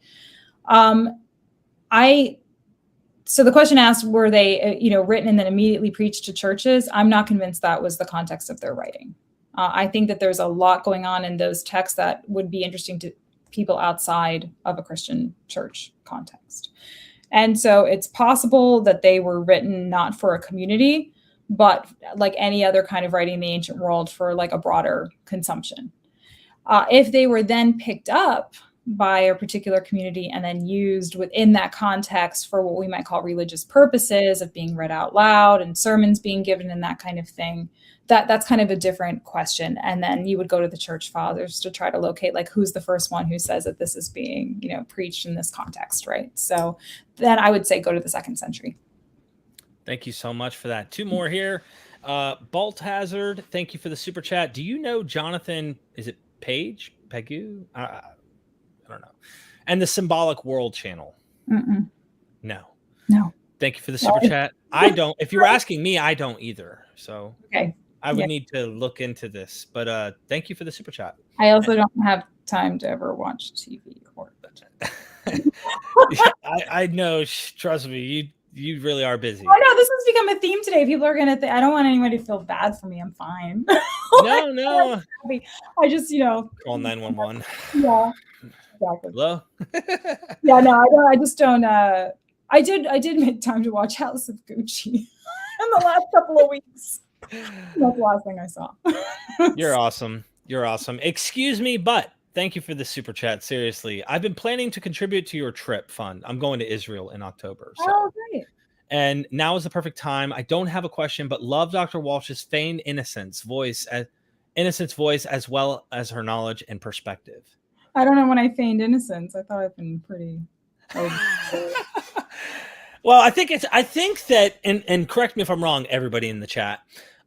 So the question asked, were they, written and then immediately preached to churches? I'm not convinced that was the context of their writing. I think that there's a lot going on in those texts that would be interesting to people outside of a Christian church context. And so it's possible that they were written not for a community, but like any other kind of writing in the ancient world for a broader consumption. If they were then picked up by a particular community and then used within that context for what we might call religious purposes of being read out loud and sermons being given and that kind of thing, that's kind of a different question. And then you would go to the church fathers to try to locate who's the first one who says that this is being, preached in this context, right? So then I would say go to the 2nd century. Thank you so much for that. 2 more here. Bolt Hazard, thank you for the super chat. Do you know Jonathan, is it Pegu? I don't know. And the Symbolic World channel? Mm-mm. No. No. Thank you for the super chat. I don't. If you were asking me, I don't either. So okay. I would need to look into this. But thank you for the super chat. I also don't have time to ever watch TV or I know. Trust me. You really are busy. Oh no, this has become a theme today. People are gonna I don't want anybody to feel bad for me. I'm fine. No. I just, call 911. Yeah, exactly. Hello? Yeah, no, I just don't. I did make time to watch House of Gucci in the last couple of weeks. That's the last thing I saw. You're awesome. You're awesome. Excuse me, but thank you for the super chat. Seriously, I've been planning to contribute to your trip fund. I'm going to Israel in October. So. Oh, great. And now is the perfect time. I don't have a question, but love Dr. Walsh's feigned innocence voice as well as her knowledge and perspective. I don't know when I feigned innocence. I thought I've been pretty. Well, I think that, and correct me if I'm wrong, everybody in the chat,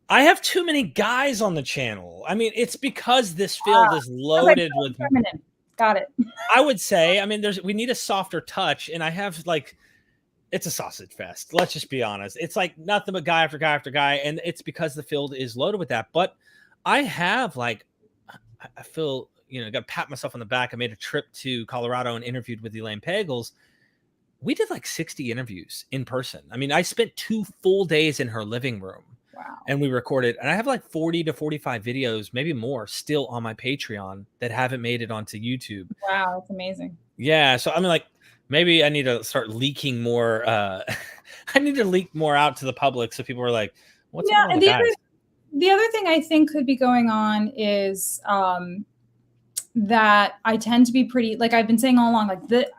I have too many guys on the channel. I mean, it's because this field is loaded with feminine. Got it. I would say, I mean, we need a softer touch, and I have it's a sausage fest. Let's just be honest. It's like nothing but guy after guy after guy, and it's because the field is loaded with that. But I have I feel, got to pat myself on the back. I made a trip to Colorado and interviewed with Elaine Pagels. We did 60 interviews in person. I mean, I spent 2 full days in her living room. Wow. And we recorded, and I have 40 to 45 videos, maybe more, still on my Patreon that haven't made it onto YouTube. Wow, that's amazing. Yeah, so I mean, maybe I need to start leaking more. I need to leak more out to the public so people are like, "What's going on with guys?" The other thing I think could be going on is that I tend to be pretty, I've been saying all along,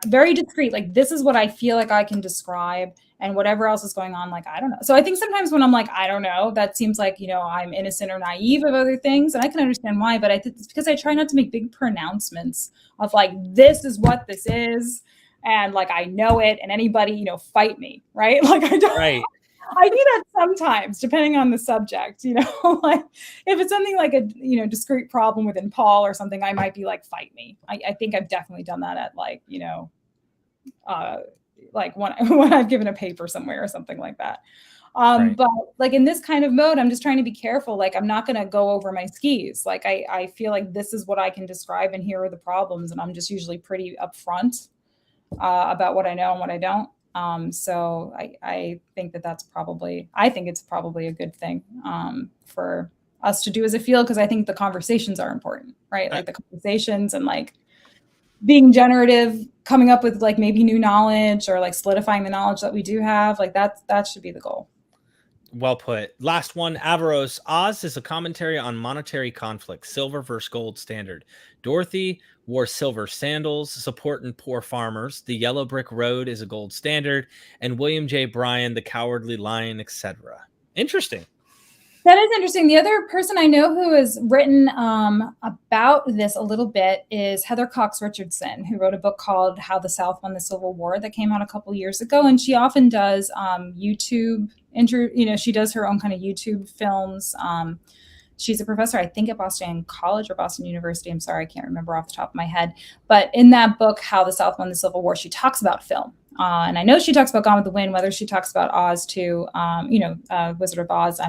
very discreet. This is what I feel like I can describe. And whatever else is going on, I don't know. So I think sometimes when I'm I don't know, that seems like, I'm innocent or naive of other things. And I can understand why, but I think it's because I try not to make big pronouncements of this is what this is. And I know it, and anybody, fight me. Right. I don't, right. I do that sometimes, depending on the subject, if it's something like a, discrete problem within Paul or something, I might be fight me. I think I've definitely done that at when I've given a paper somewhere or something like that. Right. But in this kind of mode, I'm just trying to be careful. I'm not going to go over my skis. I feel like this is what I can describe, and here are the problems. And I'm just usually pretty upfront about what I know and what I don't. So I think it's probably a good thing for us to do as a field, because I think the conversations are important, right? The conversations and being generative, coming up with maybe new knowledge or solidifying the knowledge that we do have. That should be the goal. Well put. Last one, Averos. Oz is a commentary on monetary conflict, silver versus gold standard. Dorothy wore silver sandals, supporting poor farmers. The yellow brick road is a gold standard. And William J. Bryan, the cowardly lion, etc. Interesting. That is interesting. The other person I know who has written about this a little bit is Heather Cox Richardson, who wrote a book called How the South Won the Civil War that came out a couple years ago. And she often does YouTube, she does her own kind of YouTube films. She's a professor, I think, at Boston College or Boston University. I'm sorry, I can't remember off the top of my head. But in that book, How the South Won the Civil War, she talks about film. And I know she talks about Gone with the Wind. Whether she talks about Oz too, Wizard of Oz,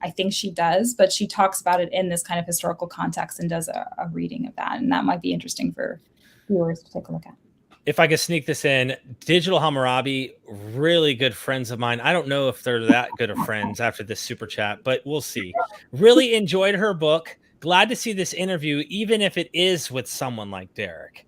I think she does, but she talks about it in this kind of historical context and does a reading of that. And that might be interesting for viewers to take a look at. If I could sneak this in, Digital Hammurabi, really good friends of mine. I don't know if they're that good of friends after this super chat, but we'll see. Really enjoyed her book. Glad to see this interview, even if it is with someone like Derek.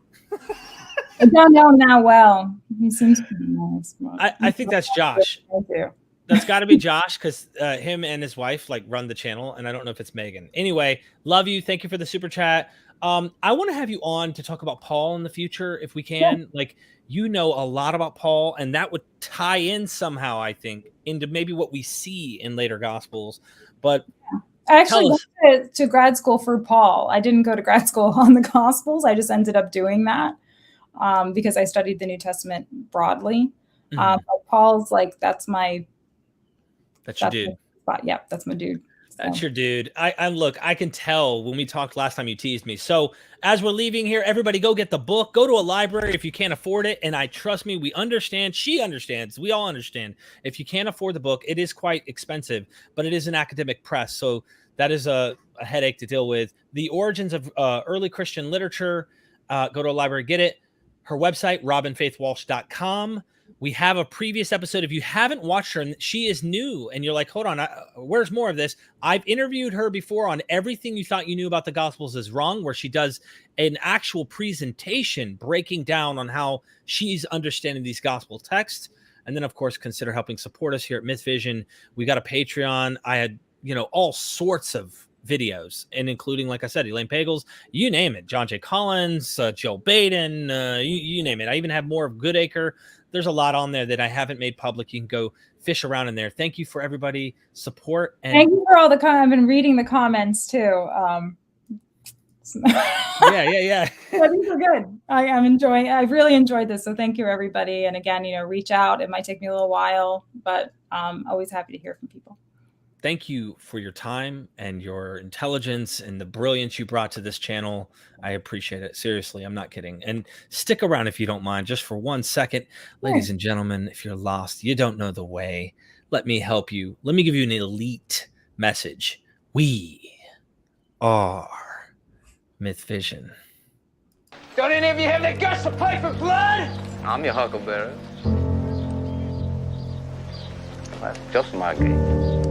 I don't know him that well. He seems pretty nice. I think that's Josh. Thank you. That's got to be Josh, because him and his wife run the channel, and I don't know if it's Megan. Anyway, love you. Thank you for the super chat. I want to have you on to talk about Paul in the future if we can. Yeah. A lot about Paul, and that would tie in somehow, I think, into maybe what we see in later Gospels. But I actually went to grad school for Paul. I didn't go to grad school on the Gospels. I just ended up doing that because I studied the New Testament broadly. But Paul's that's your dude. Yeah, that's my dude. That's your dude. I can tell when we talked last time you teased me. So as we're leaving here, everybody go get the book. Go to a library if you can't afford it. And trust me, we understand. She understands. We all understand. If you can't afford the book, it is quite expensive, but it is an academic press. So that is a headache to deal with. The Origins of Early Christian Literature. Go to a library, get it. Her website, robynfaithwalsh.com. We have a previous episode. If you haven't watched her, and she is new, and you're like, hold on, where's more of this? I've interviewed her before on Everything You Thought You Knew About the Gospels Is Wrong, where she does an actual presentation breaking down on how she's understanding these gospel texts. And then, of course, consider helping support us here at MythVision. We got a Patreon. I had all sorts of videos, and including, like I said, Elaine Pagels, you name it, John J. Collins, Joe Baden, you name it. I even have more of Goodacre. There's a lot on there that I haven't made public. You can go fish around in there. Thank you for everybody support. And thank you for all the I've been reading the comments too. yeah. These are good. I've really enjoyed this. So thank you, everybody. And again, reach out. It might take me a little while, but always happy to hear from people. Thank you for your time and your intelligence and the brilliance you brought to this channel. I appreciate it. Seriously, I'm not kidding. And stick around if you don't mind, just for 1 second. Ladies and gentlemen, if you're lost, you don't know the way, let me help you. Let me give you an elite message. We are MythVision. Don't any of you have the guts to play for blood? I'm your huckleberry. That's just my game.